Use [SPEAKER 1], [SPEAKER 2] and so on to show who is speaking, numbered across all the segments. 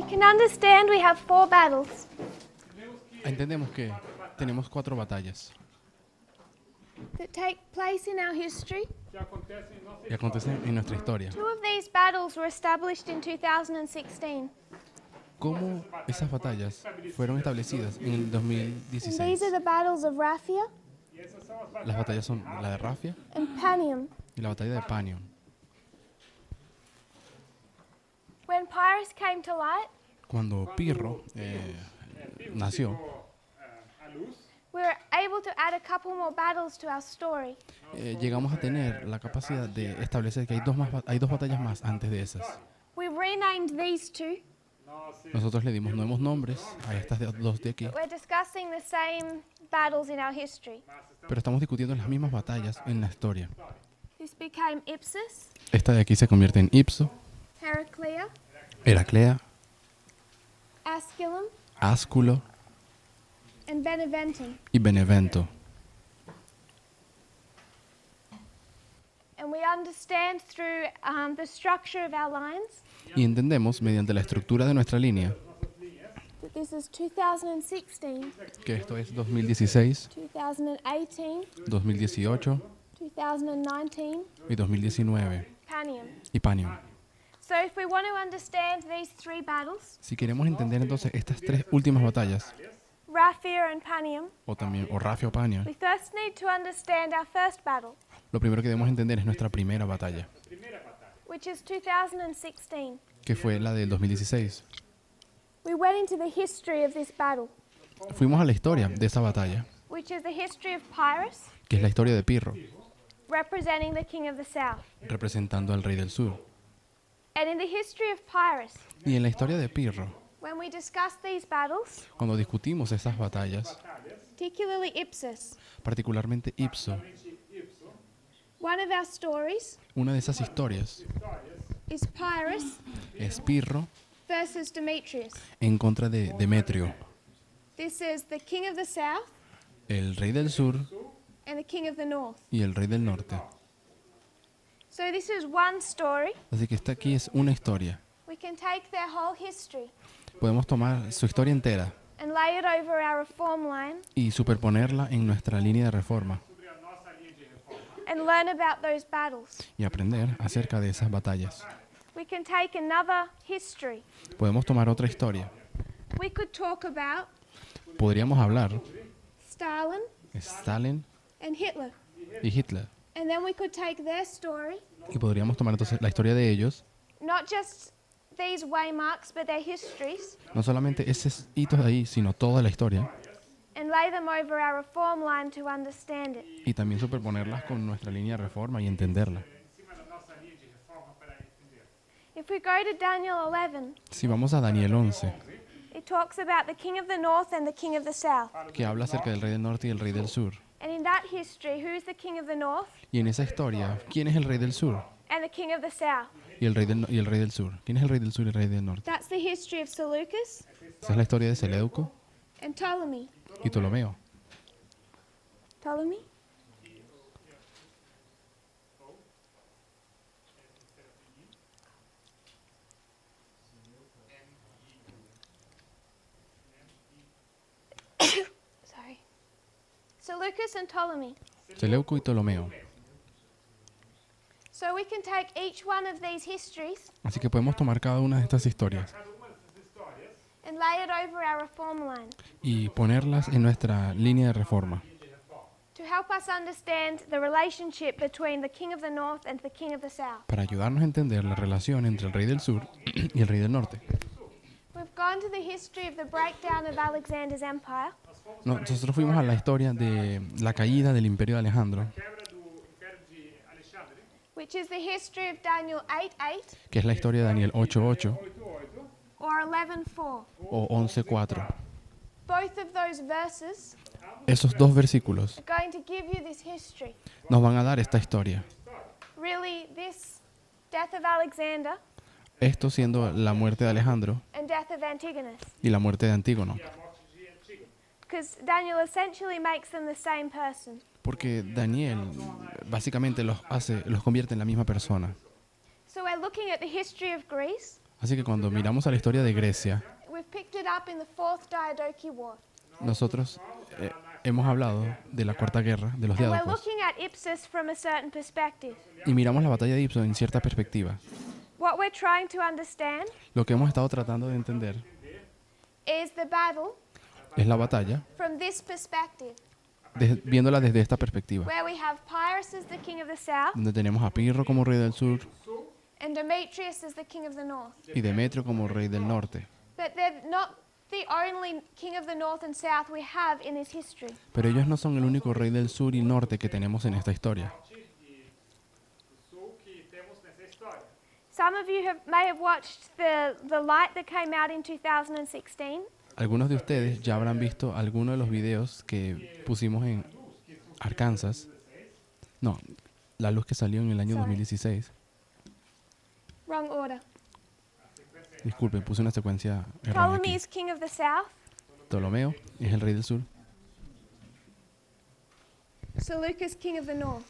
[SPEAKER 1] can understand we have 4 battles.
[SPEAKER 2] Entendemos que tenemos 4 batallas
[SPEAKER 1] That take place in our history.
[SPEAKER 2] que acontecen en nuestra historia.
[SPEAKER 1] 2 of these battles were established in 2016.
[SPEAKER 2] ¿Cómo esas batallas fueron establecidas en el
[SPEAKER 1] And
[SPEAKER 2] 2016?
[SPEAKER 1] these are the battles of Raphia
[SPEAKER 2] Las batallas son la de Rafia
[SPEAKER 1] and Panium.
[SPEAKER 2] y la batalla de Panion.
[SPEAKER 1] When Pyrrhus came to light,
[SPEAKER 2] Cuando Pirro nació,
[SPEAKER 1] we were able to add a couple more battles to our story.
[SPEAKER 2] llegamos a tener la capacidad de establecer que hay 2 batallas más antes de esas.
[SPEAKER 1] We renamed these 2,
[SPEAKER 2] Nosotros le dimos nuevos nombres a estas 2 de aquí,
[SPEAKER 1] but we're discussing the same battles in our history.
[SPEAKER 2] pero estamos discutiendo las mismas batallas en la historia.
[SPEAKER 1] This became Ipsus,
[SPEAKER 2] Esta de aquí se convierte en Ipso,
[SPEAKER 1] Heraclea,
[SPEAKER 2] Heraclea,
[SPEAKER 1] Asculum,
[SPEAKER 2] Ásculo
[SPEAKER 1] and Beneventum.
[SPEAKER 2] y Benevento.
[SPEAKER 1] And we understand through the structure of our lines
[SPEAKER 2] Y entendemos, mediante la estructura de nuestra línea,
[SPEAKER 1] that this is 2016,
[SPEAKER 2] que esto es 2016,
[SPEAKER 1] 2018,
[SPEAKER 2] 2018
[SPEAKER 1] 2019,
[SPEAKER 2] y 2019
[SPEAKER 1] Panium.
[SPEAKER 2] y Panion.
[SPEAKER 1] So if we want to understand these 3 battles,
[SPEAKER 2] Si queremos entender entonces estas 3 últimas batallas,
[SPEAKER 1] Raphia and Panium,
[SPEAKER 2] o Rafia o Panion,
[SPEAKER 1] we first need to understand our first battle,
[SPEAKER 2] lo primero que debemos entender es nuestra primera batalla,
[SPEAKER 1] which is 2016.
[SPEAKER 2] que fue la del 2016.
[SPEAKER 1] We went into the history of this battle,
[SPEAKER 2] Fuimos a la historia de esa batalla,
[SPEAKER 1] which is the history of Pyrrhus,
[SPEAKER 2] que es la historia de Pirro,
[SPEAKER 1] representing the king of the south.
[SPEAKER 2] representando al rey del sur.
[SPEAKER 1] And in the history of Pyrrhus,
[SPEAKER 2] Y en la historia de Pirro,
[SPEAKER 1] when we discuss these battles,
[SPEAKER 2] cuando discutimos esas batallas,
[SPEAKER 1] particularly Ipsus,
[SPEAKER 2] particularmente Ipso,
[SPEAKER 1] one of our stories
[SPEAKER 2] una de esas historias
[SPEAKER 1] is Pyrrhus
[SPEAKER 2] es Pirro
[SPEAKER 1] versus Demetrius.
[SPEAKER 2] en contra de Demetrio,
[SPEAKER 1] This is the king of the south
[SPEAKER 2] el rey del sur
[SPEAKER 1] and the king of the north.
[SPEAKER 2] y el rey del norte.
[SPEAKER 1] So this is one story.
[SPEAKER 2] Así que esta aquí es una historia.
[SPEAKER 1] We can take their whole history
[SPEAKER 2] Podemos tomar su historia entera
[SPEAKER 1] and lay it over our reform line
[SPEAKER 2] y superponerla en nuestra línea de reforma
[SPEAKER 1] and learn about those battles.
[SPEAKER 2] y aprender acerca de esas batallas.
[SPEAKER 1] We can take another history.
[SPEAKER 2] Podemos tomar otra historia.
[SPEAKER 1] We could talk about
[SPEAKER 2] Podríamos hablar
[SPEAKER 1] Stalin
[SPEAKER 2] de Stalin
[SPEAKER 1] and Hitler.
[SPEAKER 2] y Hitler.
[SPEAKER 1] And then we could take their story,
[SPEAKER 2] Y podríamos tomar entonces la historia de ellos,
[SPEAKER 1] not just these waymarks, but their histories,
[SPEAKER 2] no solamente esos hitos de ahí, sino toda la historia,
[SPEAKER 1] and lay them over our reform line to understand it.
[SPEAKER 2] y también superponerlas con nuestra línea de reforma y entenderla.
[SPEAKER 1] If we go to Daniel 11,
[SPEAKER 2] Si vamos a Daniel 11,
[SPEAKER 1] it talks about the king of the north and the king of the south.
[SPEAKER 2] que habla acerca del rey del norte y el rey del sur.
[SPEAKER 1] And in that history, who is the king of the north
[SPEAKER 2] Y en esa historia, ¿quién es el rey del sur
[SPEAKER 1] and the king of the south?
[SPEAKER 2] y el rey del sur? ¿Quién es el rey del sur y el rey del norte?
[SPEAKER 1] That's the history of Seleucus
[SPEAKER 2] Esa es la historia de Seleuco
[SPEAKER 1] and Ptolemy.
[SPEAKER 2] y Ptolomeo.
[SPEAKER 1] Ptolemy? Sorry. Seleucus and Ptolemy.
[SPEAKER 2] Seleuco y Ptolomeo.
[SPEAKER 1] So we can take each one of these histories
[SPEAKER 2] Así que podemos tomar cada una de estas historias
[SPEAKER 1] and lay it over our reform line
[SPEAKER 2] y ponerlas en nuestra línea de reforma
[SPEAKER 1] to help us understand the relationship between the king of the north and the king of the south.
[SPEAKER 2] para ayudarnos a entender la relación entre el rey del sur y el rey del norte.
[SPEAKER 1] We've gone to the history of the breakdown of Alexander's empire,
[SPEAKER 2] Nosotros fuimos a la historia de la caída del imperio de Alejandro,
[SPEAKER 1] which is the history of Daniel 8:8
[SPEAKER 2] que es la historia de Daniel 8:8
[SPEAKER 1] or 11:4.
[SPEAKER 2] o 11:4.
[SPEAKER 1] Both of those verses
[SPEAKER 2] Esos 2 versículos
[SPEAKER 1] are going to give you this history.
[SPEAKER 2] nos van a dar esta historia.
[SPEAKER 1] Really, this death of Alexander
[SPEAKER 2] Esto siendo la muerte de Alejandro
[SPEAKER 1] and death of Antigonus,
[SPEAKER 2] y la muerte de Antígono.
[SPEAKER 1] because Daniel essentially makes them the same person.
[SPEAKER 2] Porque Daniel básicamente los convierte en la misma persona.
[SPEAKER 1] So we're looking at the history of Greece,
[SPEAKER 2] Así que cuando miramos a la historia de Grecia,
[SPEAKER 1] we've picked it up in the Fourth Diadochi War.
[SPEAKER 2] nosotros hemos hablado de la Cuarta Guerra, de los
[SPEAKER 1] And we're
[SPEAKER 2] Diádocos,
[SPEAKER 1] looking at Ipsus from a certain perspective.
[SPEAKER 2] y miramos la batalla de Ipso en cierta perspectiva.
[SPEAKER 1] What we're trying to understand
[SPEAKER 2] Lo que hemos estado tratando de entender
[SPEAKER 1] is the battle
[SPEAKER 2] es la batalla,
[SPEAKER 1] from this perspective,
[SPEAKER 2] viéndola desde esta perspectiva,
[SPEAKER 1] where we have Pyrrhus as the king of the south
[SPEAKER 2] donde tenemos a Pirro como rey del sur
[SPEAKER 1] and Demetrius as the king of the north.
[SPEAKER 2] y Demetrio como rey del norte.
[SPEAKER 1] But they're not the only king of the north and south we have in this history.
[SPEAKER 2] Pero ellos no son el único rey del sur y norte que tenemos en esta historia.
[SPEAKER 1] Some of you may have watched the light that came out in 2016.
[SPEAKER 2] Algunos de ustedes ya habrán visto algunos de los videos que pusimos en Arkansas. No, la luz que salió en el año 2016.
[SPEAKER 1] Wrong order.
[SPEAKER 2] Disculpen, puse una secuencia errónea
[SPEAKER 1] Ptolemy
[SPEAKER 2] aquí.
[SPEAKER 1] is king of the south.
[SPEAKER 2] Ptolomeo es el rey del sur
[SPEAKER 1] Seleucus king of the north.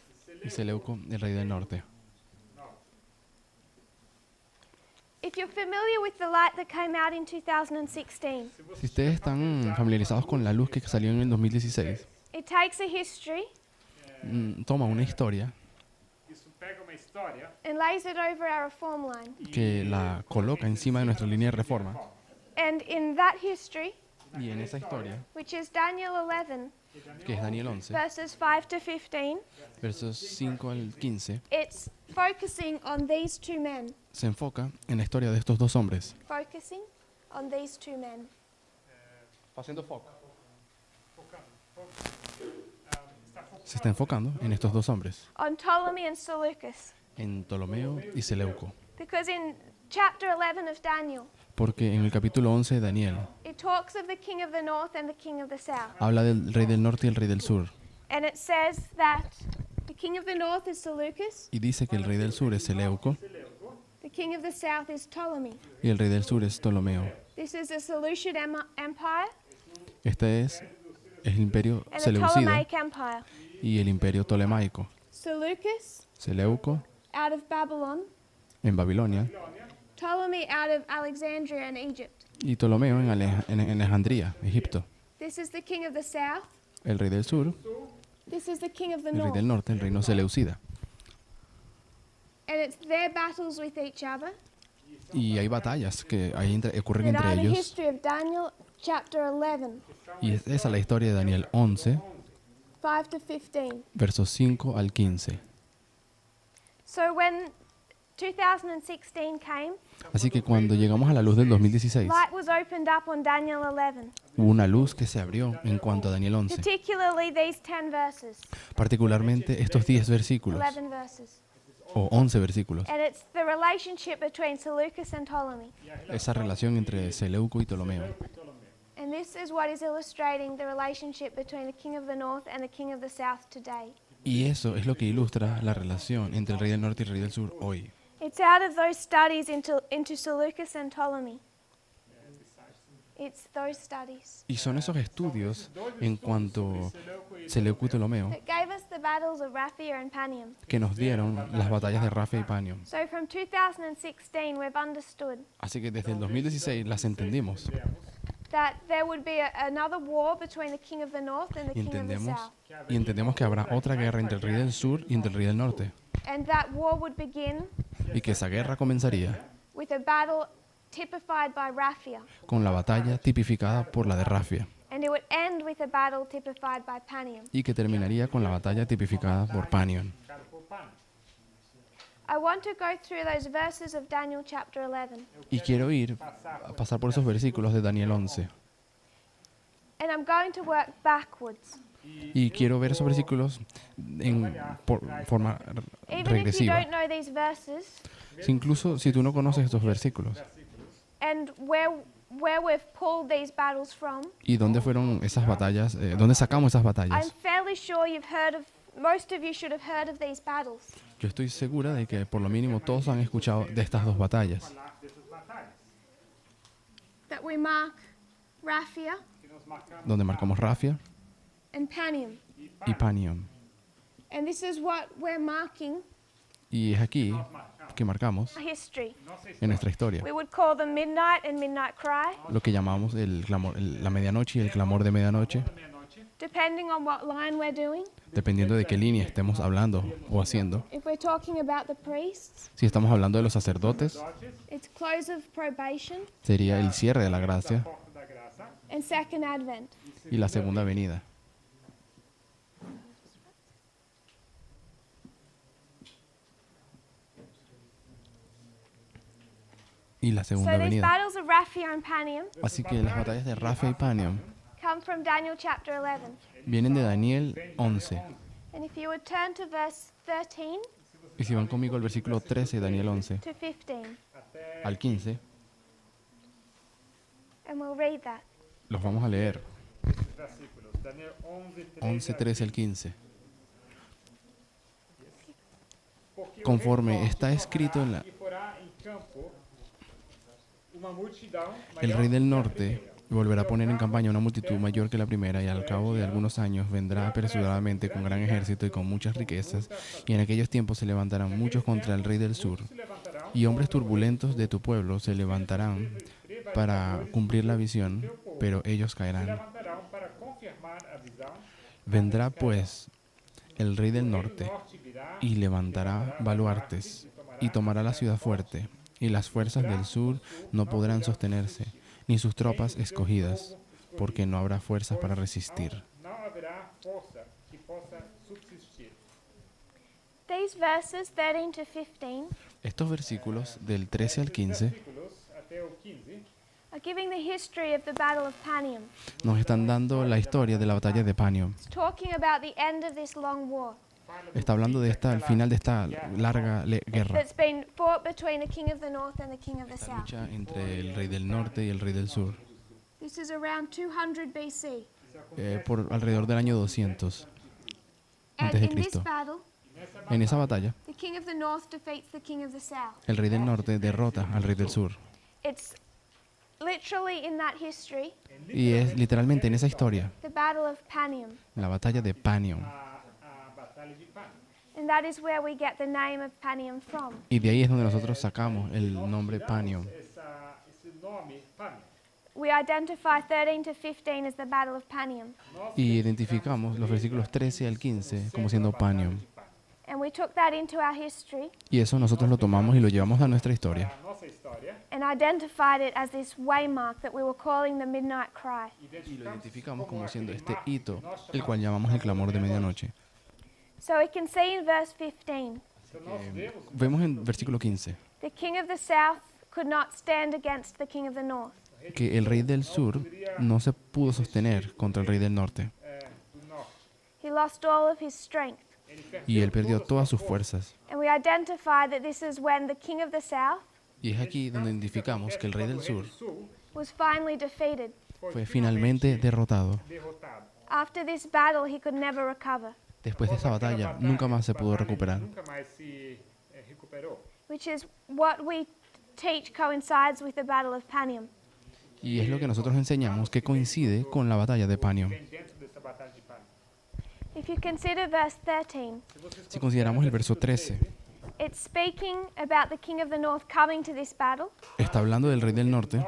[SPEAKER 2] y Seleuco el rey del norte.
[SPEAKER 1] If you're familiar with the light that came out in 2016,
[SPEAKER 2] Si ustedes están familiarizados con la luz que salió en el 2016,
[SPEAKER 1] it takes a history
[SPEAKER 2] toma una historia
[SPEAKER 3] Isso pega uma história
[SPEAKER 1] and lays it over our reform line.
[SPEAKER 2] que la coloca encima de nuestra línea de reforma.
[SPEAKER 1] And in that history,
[SPEAKER 2] Y en esa historia,
[SPEAKER 1] which is Daniel 11,
[SPEAKER 2] que es Daniel 11,
[SPEAKER 1] verses 5 to 15,
[SPEAKER 2] versos 5 al 15,
[SPEAKER 1] it's focusing on these two men.
[SPEAKER 2] se enfoca en la historia de estos dos hombres.
[SPEAKER 1] Focusing on these two men.
[SPEAKER 2] Haciendo foco.
[SPEAKER 3] focando. Está focando.
[SPEAKER 2] Se está enfocando en estos dos hombres,
[SPEAKER 1] On Ptolemy and Seleucus.
[SPEAKER 2] en Ptolomeo y Seleuco.
[SPEAKER 1] Because in chapter 11 of Daniel,
[SPEAKER 2] Porque en el capítulo 11 de Daniel
[SPEAKER 1] it talks of the king of the north and the king of the south.
[SPEAKER 2] habla del rey del norte y el rey del sur.
[SPEAKER 1] And it says that the king of the north is Seleucus,
[SPEAKER 2] Y dice que el rey del sur es Seleuco
[SPEAKER 1] the king of the south is Ptolemy.
[SPEAKER 2] y el rey del sur es Ptolomeo.
[SPEAKER 1] This is the Seleucid Empire
[SPEAKER 2] Este es el imperio
[SPEAKER 1] and the
[SPEAKER 2] seleucida
[SPEAKER 1] Ptolemaic Empire.
[SPEAKER 2] y el imperio tolemaico.
[SPEAKER 1] Seleucus
[SPEAKER 2] Seleuco
[SPEAKER 1] out of Babylon,
[SPEAKER 2] en Babilonia
[SPEAKER 1] Ptolemy out of Alexandria and Egypt.
[SPEAKER 2] y Ptolomeo en Alejandría, Egipto.
[SPEAKER 1] This is the king of the south.
[SPEAKER 2] El rey del sur,
[SPEAKER 1] This is the king of the
[SPEAKER 2] el rey
[SPEAKER 1] north.
[SPEAKER 2] del norte, el reino seleucida.
[SPEAKER 1] And it's their battles with each other
[SPEAKER 2] Y hay batallas que ocurren
[SPEAKER 1] that
[SPEAKER 2] entre
[SPEAKER 1] are the
[SPEAKER 2] ellos.
[SPEAKER 1] history of Daniel chapter 11,
[SPEAKER 2] Y esa es la historia de Daniel 11,
[SPEAKER 1] 5 to 15.
[SPEAKER 2] versos 5 al 15.
[SPEAKER 1] So when 2016 came,
[SPEAKER 2] Así que cuando llegamos a la luz del 2016,
[SPEAKER 1] light was opened up on Daniel 11,
[SPEAKER 2] hubo una luz que se abrió en cuanto a Daniel 11,
[SPEAKER 1] particularly these 10 verses,
[SPEAKER 2] particularmente estos 10 versículos
[SPEAKER 1] 11 verses.
[SPEAKER 2] o 11 versículos.
[SPEAKER 1] And it's the relationship between Seleucus and Ptolemy.
[SPEAKER 2] Esa relación entre Seleuco y Ptolomeo.
[SPEAKER 1] And this is what is illustrating the relationship between the king of the north and the king of the south today.
[SPEAKER 2] Y eso es lo que ilustra la relación entre el rey del norte y el rey del sur hoy.
[SPEAKER 1] It's out of those studies into Seleucus and Ptolemy. It's those studies
[SPEAKER 2] Y son esos estudios en cuanto a Seleuco y Ptolomeo
[SPEAKER 1] that gave us the battles of Raphia and Panium.
[SPEAKER 2] que nos dieron las batallas de Rafia y Panium.
[SPEAKER 1] So from 2016, we've understood
[SPEAKER 2] Así que desde el 2016 las entendimos
[SPEAKER 1] that there would be another war between the king of the north and the
[SPEAKER 2] y
[SPEAKER 1] king of the
[SPEAKER 2] entendemos,
[SPEAKER 1] south.
[SPEAKER 2] y entendemos que habrá otra guerra entre el rey del sur y entre el rey del norte.
[SPEAKER 1] And that war would begin
[SPEAKER 2] Y que esa guerra comenzaría
[SPEAKER 1] with a battle typified by Raphia.
[SPEAKER 2] con la batalla tipificada por la de Rafia
[SPEAKER 1] And it would end with a battle typified by Panium.
[SPEAKER 2] y que terminaría con la batalla tipificada por Panion.
[SPEAKER 1] I want to go through those verses of Daniel chapter 11.
[SPEAKER 2] Y quiero pasar por esos versículos de Daniel 11.
[SPEAKER 1] And I'm going to work backwards.
[SPEAKER 2] Y quiero ver esos versículos por forma
[SPEAKER 1] Even if you
[SPEAKER 2] regresiva.
[SPEAKER 1] don't know these verses
[SPEAKER 2] Incluso si tú no conoces estos versículos
[SPEAKER 1] and where we've pulled these battles from,
[SPEAKER 2] y dónde fueron esas batallas, dónde sacamos esas
[SPEAKER 1] I'm
[SPEAKER 2] batallas,
[SPEAKER 1] fairly sure most of you should have heard of these battles.
[SPEAKER 2] yo estoy segura de que por lo mínimo todos han escuchado de estas dos batallas,
[SPEAKER 1] That we mark Raphia
[SPEAKER 2] donde marcamos Rafia
[SPEAKER 1] and Panium.
[SPEAKER 2] y Panion.
[SPEAKER 1] And this is what we're marking
[SPEAKER 2] Y es aquí que marcamos
[SPEAKER 1] history.
[SPEAKER 2] en nuestra historia
[SPEAKER 1] We would call them midnight and midnight cry,
[SPEAKER 2] lo que llamamos el clamor, la medianoche y el clamor de medianoche,
[SPEAKER 3] Da meia-noite,
[SPEAKER 1] depending on what line we're doing.
[SPEAKER 2] dependiendo de qué línea estemos hablando o haciendo.
[SPEAKER 1] If we're talking about the priests,
[SPEAKER 2] Si estamos hablando de los sacerdotes,
[SPEAKER 3] sacerdotes,
[SPEAKER 1] it's close of probation
[SPEAKER 2] sería el cierre de la gracia
[SPEAKER 3] porta da graça,
[SPEAKER 1] and second advent.
[SPEAKER 2] y la segunda venida. Y la
[SPEAKER 1] So
[SPEAKER 2] segunda
[SPEAKER 1] these
[SPEAKER 2] venida.
[SPEAKER 1] battles of Raphia and Panium
[SPEAKER 2] Así que las batallas de Rafia y Panium
[SPEAKER 1] come from Daniel chapter 11.
[SPEAKER 2] vienen de Daniel 11.
[SPEAKER 1] And if you would turn to verse 13
[SPEAKER 2] Y si van conmigo al versículo 13, Daniel 11,
[SPEAKER 1] to 15,
[SPEAKER 2] al 15,
[SPEAKER 1] and we'll read that.
[SPEAKER 2] los vamos a leer.
[SPEAKER 3] os versículos. Daniel 11,
[SPEAKER 2] 11, 13 al 15.
[SPEAKER 3] Porque o
[SPEAKER 2] Conforme
[SPEAKER 3] rei do
[SPEAKER 2] está
[SPEAKER 3] norte
[SPEAKER 2] escrito en la-
[SPEAKER 3] e porá em campo uma multidão
[SPEAKER 2] El
[SPEAKER 3] maior
[SPEAKER 2] rey del
[SPEAKER 3] que a
[SPEAKER 2] norte
[SPEAKER 3] primeira.
[SPEAKER 2] volverá a poner en campaña una multitud mayor que la primera, y al cabo de algunos años vendrá apresuradamente con gran ejército y con muchas riquezas, y en aquellos tiempos se levantarán muchos contra el rey del sur,
[SPEAKER 3] Se levantarão
[SPEAKER 2] y hombres turbulentos de tu pueblo se levantarán para cumplir la visión, pero ellos
[SPEAKER 3] se
[SPEAKER 2] caerán.
[SPEAKER 3] levantarão para confirmar a visão.
[SPEAKER 2] Vendrá pues el rey del
[SPEAKER 3] O
[SPEAKER 2] norte
[SPEAKER 3] norte virá
[SPEAKER 2] y levantará baluartes y tomará la ciudad fuerte, y las fuerzas del sur no podrán sostenerse, ni sus tropas escogidas, porque no habrá fuerzas para resistir.
[SPEAKER 3] Não haverá força que possa subsistir.
[SPEAKER 1] These verses 13 to 15
[SPEAKER 2] Estos versículos del 13 al 15
[SPEAKER 3] Versículos até o 15
[SPEAKER 1] are giving the history of the Battle of Panium.
[SPEAKER 2] nos están dando la historia de la batalla de Panium.
[SPEAKER 1] It's talking about the end of this long war
[SPEAKER 2] Está hablando de esta, al final de esta larga guerra.
[SPEAKER 1] that's been fought between the king of the north and the king of the
[SPEAKER 2] Esta
[SPEAKER 1] south.
[SPEAKER 2] lucha entre el rey del norte y el rey del sur,
[SPEAKER 1] This is around 200 BC.
[SPEAKER 2] por alrededor del año 200
[SPEAKER 1] And
[SPEAKER 2] antes de
[SPEAKER 1] in this
[SPEAKER 2] Cristo.
[SPEAKER 1] battle,
[SPEAKER 2] En esa batalla,
[SPEAKER 1] the king of the north defeats the king of the south.
[SPEAKER 2] el rey del norte derrota al rey del sur.
[SPEAKER 1] It's literally in that history,
[SPEAKER 2] Y es literalmente en esa historia,
[SPEAKER 1] the Battle of Panium.
[SPEAKER 2] la batalla de Panium.
[SPEAKER 3] a batalha de Pânico.
[SPEAKER 1] And that is where we get the name of Panium from.
[SPEAKER 2] Y de ahí es donde nosotros sacamos el nombre Panium.
[SPEAKER 3] Esse nome Pânico.
[SPEAKER 1] We identify 13 to 15 as the Battle of Panium.
[SPEAKER 2] Y identificamos los versículos 13 al 15 como siendo Panium.
[SPEAKER 1] And we took that into our history
[SPEAKER 2] Y eso nosotros lo tomamos y lo llevamos a nuestra historia.
[SPEAKER 3] A nossa história,
[SPEAKER 1] and identified it as this waymark that we were calling the midnight cry.
[SPEAKER 2] Y lo identificamos como siendo este hito, el cual llamamos el clamor de medianoche.
[SPEAKER 1] So we can see in verse 15,
[SPEAKER 3] então nós vemos
[SPEAKER 2] Vemos en versículo 15
[SPEAKER 1] the king of the south could not stand against the king of the north.
[SPEAKER 2] que el rey del sur no se pudo sostener contra el rey del norte,
[SPEAKER 3] do norte.
[SPEAKER 1] He lost all of his strength.
[SPEAKER 3] Ele
[SPEAKER 2] y él perdió
[SPEAKER 3] todas
[SPEAKER 2] todas
[SPEAKER 3] suas
[SPEAKER 2] sus fuerzas.
[SPEAKER 1] And we identify that this is when the king of the south
[SPEAKER 2] Y es aquí donde identificamos que el rey del sur
[SPEAKER 3] sul
[SPEAKER 1] was finally defeated.
[SPEAKER 2] fue finalmente derrotado.
[SPEAKER 3] derrotado.
[SPEAKER 1] After this battle, he could never recover,
[SPEAKER 2] Después de esa batalla, nunca más se pudo recuperar.
[SPEAKER 3] Nunca mais se recuperou.
[SPEAKER 1] which is what we teach coincides with the Battle of Panium.
[SPEAKER 2] Y es lo que nosotros enseñamos que coincide con la batalla de Panium.
[SPEAKER 3] Vem dentro dessa batalha de Pânico.
[SPEAKER 1] If you consider verse 13,
[SPEAKER 3] Se vocês
[SPEAKER 2] Si consideramos el verso 13,
[SPEAKER 1] it's speaking about the king of the north coming to this battle,
[SPEAKER 2] está hablando del rey del norte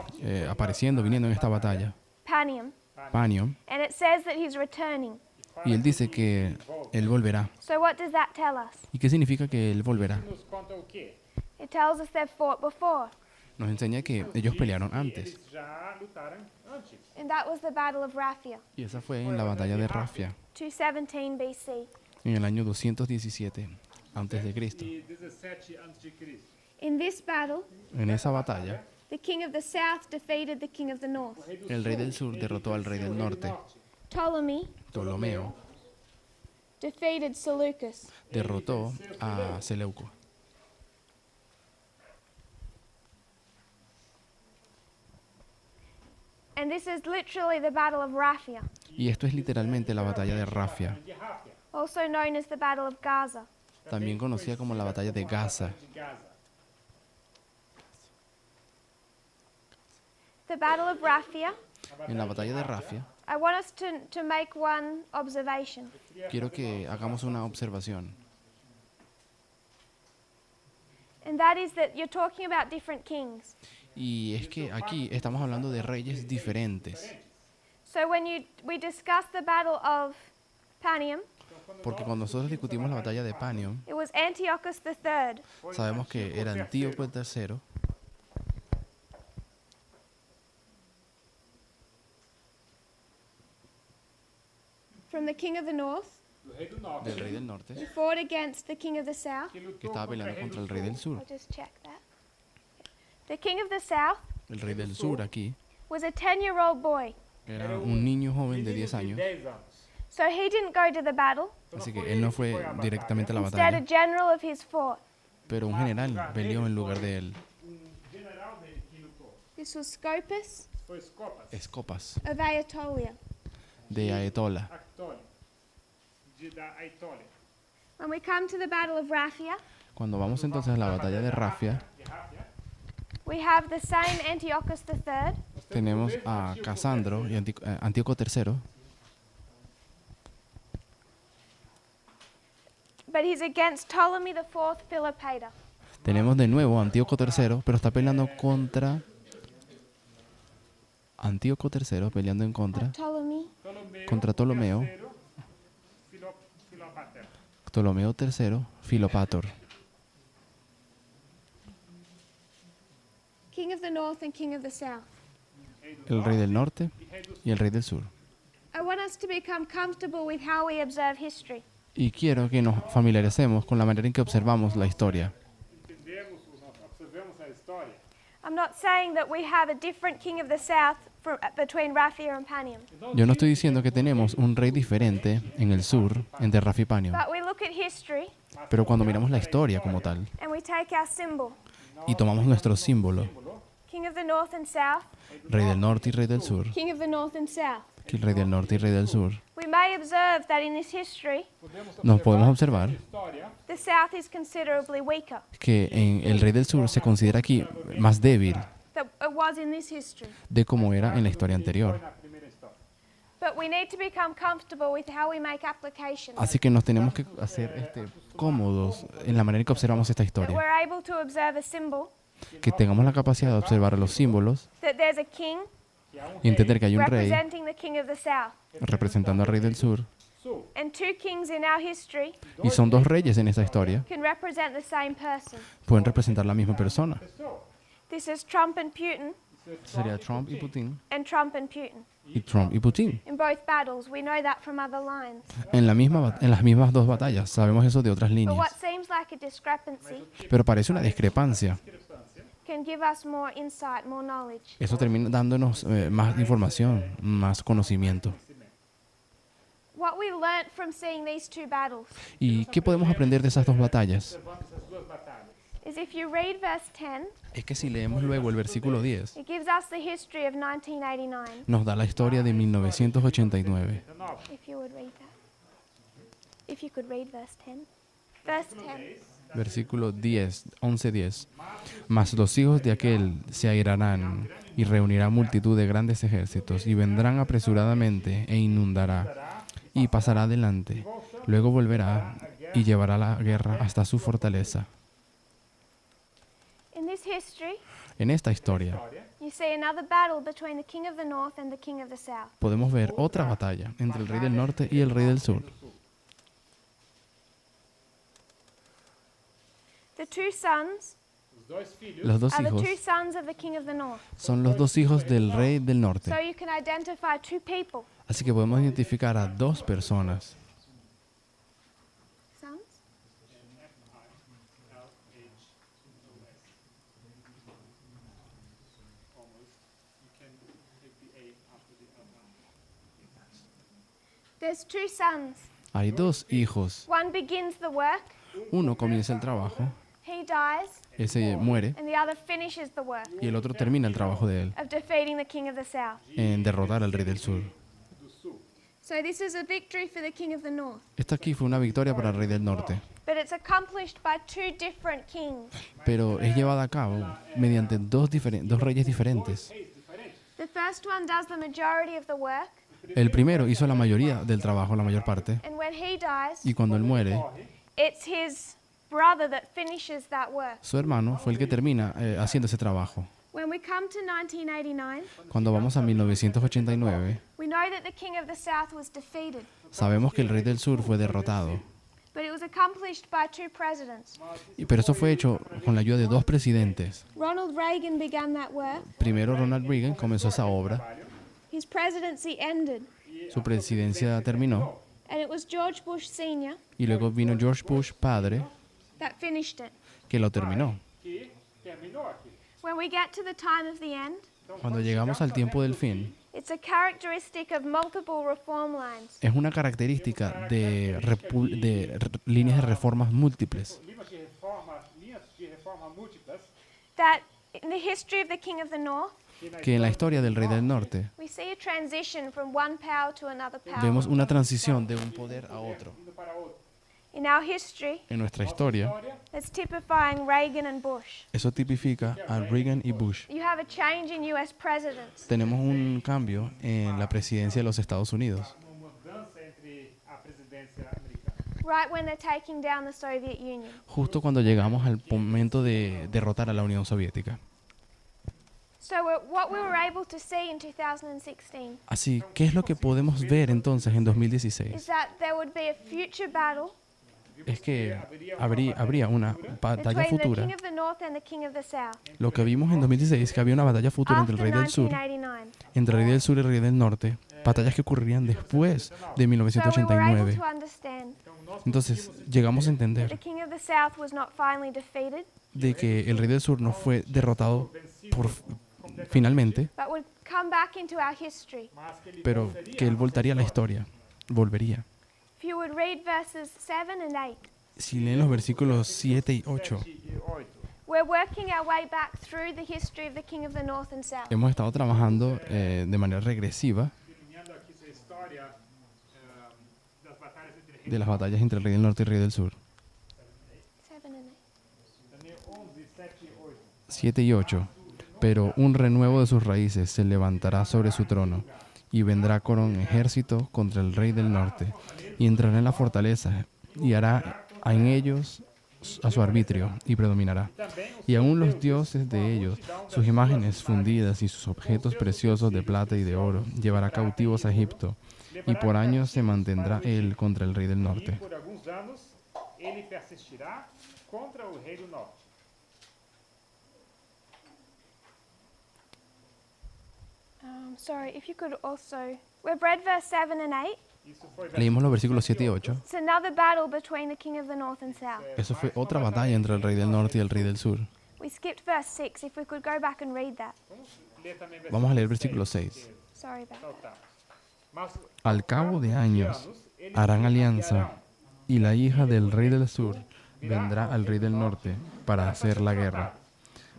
[SPEAKER 2] apareciendo, viniendo en esta batalla,
[SPEAKER 1] Panium,
[SPEAKER 2] Panium,
[SPEAKER 1] and it says that he's returning.
[SPEAKER 2] y él dice que él volverá.
[SPEAKER 1] So what does that tell us?
[SPEAKER 2] ¿Y qué significa que él volverá?
[SPEAKER 3] nos conta o quê?
[SPEAKER 1] It tells us they've fought before,
[SPEAKER 2] Nos enseña que ellos pelearon antes.
[SPEAKER 3] Eles já lutaram antes.
[SPEAKER 1] and that was the Battle of Raphia,
[SPEAKER 2] Y esa fue en la batalla de Rafia,
[SPEAKER 1] 217 BC.
[SPEAKER 2] en el año 217 antes de Cristo.
[SPEAKER 3] E 17 a.C.
[SPEAKER 1] In this battle,
[SPEAKER 2] En esa batalla,
[SPEAKER 1] the king of the south defeated the king of the north.
[SPEAKER 2] el rey del sur derrotó al rey del norte.
[SPEAKER 1] Ptolemy
[SPEAKER 2] Ptolomeo
[SPEAKER 1] defeated Seleucus.
[SPEAKER 2] derrotó a Seleuco.
[SPEAKER 1] And this is literally the Battle of Raphia,
[SPEAKER 2] Y esto es literalmente la batalla de Rafia,
[SPEAKER 3] De Ráfia,
[SPEAKER 1] also known as the Battle of Gaza.
[SPEAKER 2] también conocida como la batalla de Gaza.
[SPEAKER 3] de Gaza.
[SPEAKER 1] The Battle of Raphia,
[SPEAKER 2] En la batalla de Rafia,
[SPEAKER 1] I want us to make one observation.
[SPEAKER 2] quiero que hagamos una observación.
[SPEAKER 1] And that is that you're talking about different kings.
[SPEAKER 2] Y es que aquí estamos hablando de reyes diferentes.
[SPEAKER 1] So when we discuss the Battle of Panium,
[SPEAKER 2] Porque cuando nosotros discutimos la batalla de Panium,
[SPEAKER 1] it was Antiochus III
[SPEAKER 2] sabemos que era Antíoco III
[SPEAKER 1] from the king of the north
[SPEAKER 3] do rei do norte,
[SPEAKER 2] del rey del norte,
[SPEAKER 1] who fought against the king of the south.
[SPEAKER 3] que
[SPEAKER 2] que
[SPEAKER 3] lutou
[SPEAKER 2] estaba
[SPEAKER 3] contra
[SPEAKER 2] peleando
[SPEAKER 3] rei
[SPEAKER 2] contra
[SPEAKER 3] do
[SPEAKER 2] el rey del
[SPEAKER 3] sul.
[SPEAKER 2] sur.
[SPEAKER 1] I'll just check that. The king of the south
[SPEAKER 2] El rey del sur aquí
[SPEAKER 1] was a 10-year-old boy.
[SPEAKER 2] era un niño joven de 10 años,
[SPEAKER 3] 10 anos.
[SPEAKER 1] So he didn't go to the battle.
[SPEAKER 2] así que él no fue directamente a la
[SPEAKER 1] Instead, a
[SPEAKER 2] batalla,
[SPEAKER 1] general of his fought.
[SPEAKER 2] pero un general peleó en lugar de él.
[SPEAKER 3] General dele que lutou
[SPEAKER 1] This was Scopus
[SPEAKER 3] foi Escopas,
[SPEAKER 2] Escopas,
[SPEAKER 1] of Aetolia.
[SPEAKER 2] de Aetola.
[SPEAKER 3] Actole, da Aitolia.
[SPEAKER 1] When we come to the Battle of Raphia,
[SPEAKER 2] Cuando vamos entonces a la batalla de Rafia,
[SPEAKER 3] De Ráfia,
[SPEAKER 1] we have the same Antiochus III,
[SPEAKER 2] tenemos a Casandro y Antíoco III,
[SPEAKER 1] but he's against Ptolemy IV Philopator.
[SPEAKER 2] tenemos de nuevo a Antíoco III, pero está peleando contra Antíoco III, peleando en contra contra Ptolomeo,
[SPEAKER 3] Filopater.
[SPEAKER 2] Ptolomeo III, Filopator,
[SPEAKER 1] King of the north and king of the south.
[SPEAKER 2] el rey del norte y el rey del sur.
[SPEAKER 1] I want us to become comfortable with how we observe history.
[SPEAKER 2] Y quiero que nos familiaricemos con la manera en que observamos la historia.
[SPEAKER 3] Entendemos, nós observamos a história.
[SPEAKER 1] I'm not saying that we have a different king of the south between Raphia and Panium,
[SPEAKER 2] Yo no estoy diciendo que tenemos un rey diferente en el sur, entre Rafia y Panium,
[SPEAKER 1] but we look at history
[SPEAKER 2] pero cuando miramos la historia como tal
[SPEAKER 1] and we take our symbol,
[SPEAKER 2] y tomamos nuestro símbolo,
[SPEAKER 1] king of the north and south,
[SPEAKER 2] rey del norte y rey del sur,
[SPEAKER 1] king of the north and south.
[SPEAKER 2] que el rey del norte y rey del sur,
[SPEAKER 1] We may observe that in this history,
[SPEAKER 2] nos podemos observar
[SPEAKER 3] História,
[SPEAKER 1] the south is considerably weaker
[SPEAKER 2] que en el rei del sur se considera aquí más débil
[SPEAKER 1] than it was in this history.
[SPEAKER 2] de como era en la historia anterior.
[SPEAKER 3] na primeira história.
[SPEAKER 1] But we need to become comfortable with how we make applications.
[SPEAKER 2] Así que nos tenemos que hacer cómodos en la manera en que observamos esta
[SPEAKER 1] That
[SPEAKER 2] historia,
[SPEAKER 1] we're able to observe a symbol,
[SPEAKER 2] que tengamos la capacidad de observar los símbolos
[SPEAKER 1] that there's a king
[SPEAKER 2] y entender que hay un rey
[SPEAKER 1] representing the king of the south,
[SPEAKER 2] representando al rey del sur
[SPEAKER 3] Sul,
[SPEAKER 1] and two kings in our history
[SPEAKER 2] y son dos reyes en esta historia,
[SPEAKER 1] can represent the same person.
[SPEAKER 2] pueden representar la misma persona.
[SPEAKER 3] pessoa.
[SPEAKER 1] This is Trump and Putin,
[SPEAKER 2] Sería Trump y Putin
[SPEAKER 1] and Trump and Putin.
[SPEAKER 2] y Trump y Putin.
[SPEAKER 1] In both battles, we know that from other lines.
[SPEAKER 2] En las mismas dos batallas, sabemos eso de otras
[SPEAKER 1] But
[SPEAKER 2] líneas.
[SPEAKER 1] what seems like a discrepancy
[SPEAKER 2] Pero parece una discrepancia.
[SPEAKER 1] can give us more insight, more knowledge.
[SPEAKER 2] Eso termina dándonos más información, más conocimiento.
[SPEAKER 1] What we learnt from seeing these two battles
[SPEAKER 2] ¿Y qué podemos aprender de esas dos batallas?
[SPEAKER 3] Observamos as duas batalhas.
[SPEAKER 1] is if you read verse 10,
[SPEAKER 2] Es que si leemos luego el versículo 10,
[SPEAKER 1] it gives us the history of 1989.
[SPEAKER 2] nos da la historia de 1989.
[SPEAKER 3] 19.
[SPEAKER 1] If you would read that. If you could read verse 10. Verse 10.
[SPEAKER 2] Versículo 10, 11:10. Mas los hijos de aquel se airarán y reunirá multitud de grandes ejércitos y vendrán apresuradamente e inundará y pasará adelante. Luego volverá y llevará la guerra hasta su fortaleza.
[SPEAKER 1] In this history,
[SPEAKER 2] En esta historia
[SPEAKER 3] História,
[SPEAKER 1] you see another battle between the king of the north and the king of the south.
[SPEAKER 2] podemos ver otra batalla entre el rey del norte y el rey del sur.
[SPEAKER 1] The two sons
[SPEAKER 3] os dois filhos
[SPEAKER 2] Los dos
[SPEAKER 1] are the
[SPEAKER 2] hijos
[SPEAKER 1] two sons of the king of the north.
[SPEAKER 2] son los dos hijos del rey del
[SPEAKER 1] So
[SPEAKER 2] norte.
[SPEAKER 1] you can identify two people.
[SPEAKER 2] Así que podemos identificar a dos personas.
[SPEAKER 1] Sons? There's two sons.
[SPEAKER 2] Hay dos hijos.
[SPEAKER 1] One begins the work,
[SPEAKER 2] Uno comienza el trabajo,
[SPEAKER 1] he dies,
[SPEAKER 2] ese muere,
[SPEAKER 1] and the other finishes the work
[SPEAKER 2] y el otro termina el trabajo de él
[SPEAKER 1] of defeating the king of the south.
[SPEAKER 2] en derrotar al rey del sur.
[SPEAKER 3] do sul.
[SPEAKER 1] So this is a victory for the king of the north.
[SPEAKER 2] Esta aquí fue una victoria para el rey del norte,
[SPEAKER 1] But it's accomplished by two different kings.
[SPEAKER 2] pero es llevada a cabo mediante dos reyes diferentes.
[SPEAKER 3] Reis diferentes.
[SPEAKER 1] The first one does the majority of the work,
[SPEAKER 2] El primero hizo la mayoría del trabajo, la mayor parte,
[SPEAKER 1] and when he dies,
[SPEAKER 2] y cuando él muere,
[SPEAKER 1] it's his brother that finishes that work.
[SPEAKER 2] Su hermano fue el que termina haciendo ese trabajo.
[SPEAKER 1] When we come to 1989,
[SPEAKER 2] Cuando vamos a 1989,
[SPEAKER 1] we know that the king of the south was defeated,
[SPEAKER 2] sabemos que el rey del sur fue derrotado.
[SPEAKER 1] but it was accomplished by two presidents.
[SPEAKER 2] Pero eso fue hecho con la ayuda de dos presidentes.
[SPEAKER 1] Ronald Reagan began that work.
[SPEAKER 2] Primero Ronald Reagan comenzó esa obra,
[SPEAKER 1] His presidency ended,
[SPEAKER 2] su presidencia terminó,
[SPEAKER 1] and it was George Bush Sr.
[SPEAKER 2] y luego vino George Bush padre,
[SPEAKER 1] that finished it.
[SPEAKER 2] que lo terminó.
[SPEAKER 3] que terminou aqui.
[SPEAKER 1] When we get to the time of the end,
[SPEAKER 2] Cuando llegamos al tiempo del fin,
[SPEAKER 1] it's a characteristic of multiple reform lines.
[SPEAKER 2] es una característica de líneas de reformas múltiples,
[SPEAKER 3] Linhas de reforma múltiplas,
[SPEAKER 1] That in the history of the king of the north,
[SPEAKER 2] que en la historia del rey del norte
[SPEAKER 1] we see a transition from one power to another power.
[SPEAKER 2] vemos una transición de un poder a otro.
[SPEAKER 3] indo para outro.
[SPEAKER 1] In our history,
[SPEAKER 2] En nuestra historia,
[SPEAKER 3] História,
[SPEAKER 1] that's typifying Reagan and Bush.
[SPEAKER 2] eso tipifica a Reagan y Bush.
[SPEAKER 1] You have a change in US presidents.
[SPEAKER 2] Tenemos un cambio en la presidencia de los Estados Unidos,
[SPEAKER 3] uma mudança entre a presidência americana.
[SPEAKER 1] Right when they're taking down the Soviet Union.
[SPEAKER 2] justo cuando llegamos al momento de derrotar a la Unión Soviética.
[SPEAKER 1] So what we were able to see in 2016
[SPEAKER 2] Así, ¿qué es lo que podemos ver entonces en
[SPEAKER 1] is
[SPEAKER 2] 2016?
[SPEAKER 1] that there would be a future battle
[SPEAKER 2] Es que habría una batalla
[SPEAKER 1] between the
[SPEAKER 2] futura.
[SPEAKER 1] king of the north and the king of the south
[SPEAKER 2] Lo que vimos en 2016 es que había una batalla futura entre
[SPEAKER 1] after
[SPEAKER 2] el rey del sur,
[SPEAKER 1] 1989.
[SPEAKER 2] entre el rey del sur y el rey del norte, batallas que ocurrirían después de
[SPEAKER 1] So we were able
[SPEAKER 2] 1989.
[SPEAKER 1] to understand
[SPEAKER 2] Entonces, llegamos a
[SPEAKER 1] the
[SPEAKER 2] entender
[SPEAKER 1] king of the south was not finally defeated,
[SPEAKER 2] de que el rey del sur no fue derrotado finalmente,
[SPEAKER 1] but would come back into our history.
[SPEAKER 3] Mas que ele
[SPEAKER 2] pero que él voltaría a la historia, volvería.
[SPEAKER 1] If you would read verses 7 and 8,
[SPEAKER 2] Si leen los versículos 7 y 8,
[SPEAKER 3] 7 e 8.
[SPEAKER 1] we're working our way back through the history of the king of the north and south.
[SPEAKER 2] hemos estado trabajando de manera regresiva
[SPEAKER 3] Delineando aqui sua história das batalhas entre reis.
[SPEAKER 2] de las batallas entre el rey del norte y el rei del sur.
[SPEAKER 1] 7 and 8.
[SPEAKER 3] Daniel 11, 7 e 8.
[SPEAKER 2] 7 y 8. Pero un renuevo de sus raíces se levantará sobre su trono y vendrá con un ejército contra el rey del norte y entrará en la fortaleza y hará en ellos a su arbitrio y predominará. Y aún los dioses de ellos, sus imágenes fundidas y sus objetos preciosos de plata y de oro, llevará cautivos a Egipto y por años se mantendrá él contra el rey del
[SPEAKER 3] E
[SPEAKER 2] norte.
[SPEAKER 3] por alguns anos ele persistirá contra o rei do norte.
[SPEAKER 1] Sorry, if you could also. We've read verse 7 and 8.
[SPEAKER 3] Isso foi
[SPEAKER 2] Leímos los versículos 7 y 8.
[SPEAKER 1] It's another battle between the king of the north and south.
[SPEAKER 2] Eso fue otra batalla entre el rey del norte y el rey del sur.
[SPEAKER 1] We skipped verse 6. If we could go back and read that.
[SPEAKER 3] Vamos ler também
[SPEAKER 2] Vamos a leer versículo 6.
[SPEAKER 1] Sorry about that.
[SPEAKER 3] Saltamos. Mas
[SPEAKER 2] Al cabo de años harán alianza y la hija del rey del sur vendrá al rey del norte para hacer la guerra.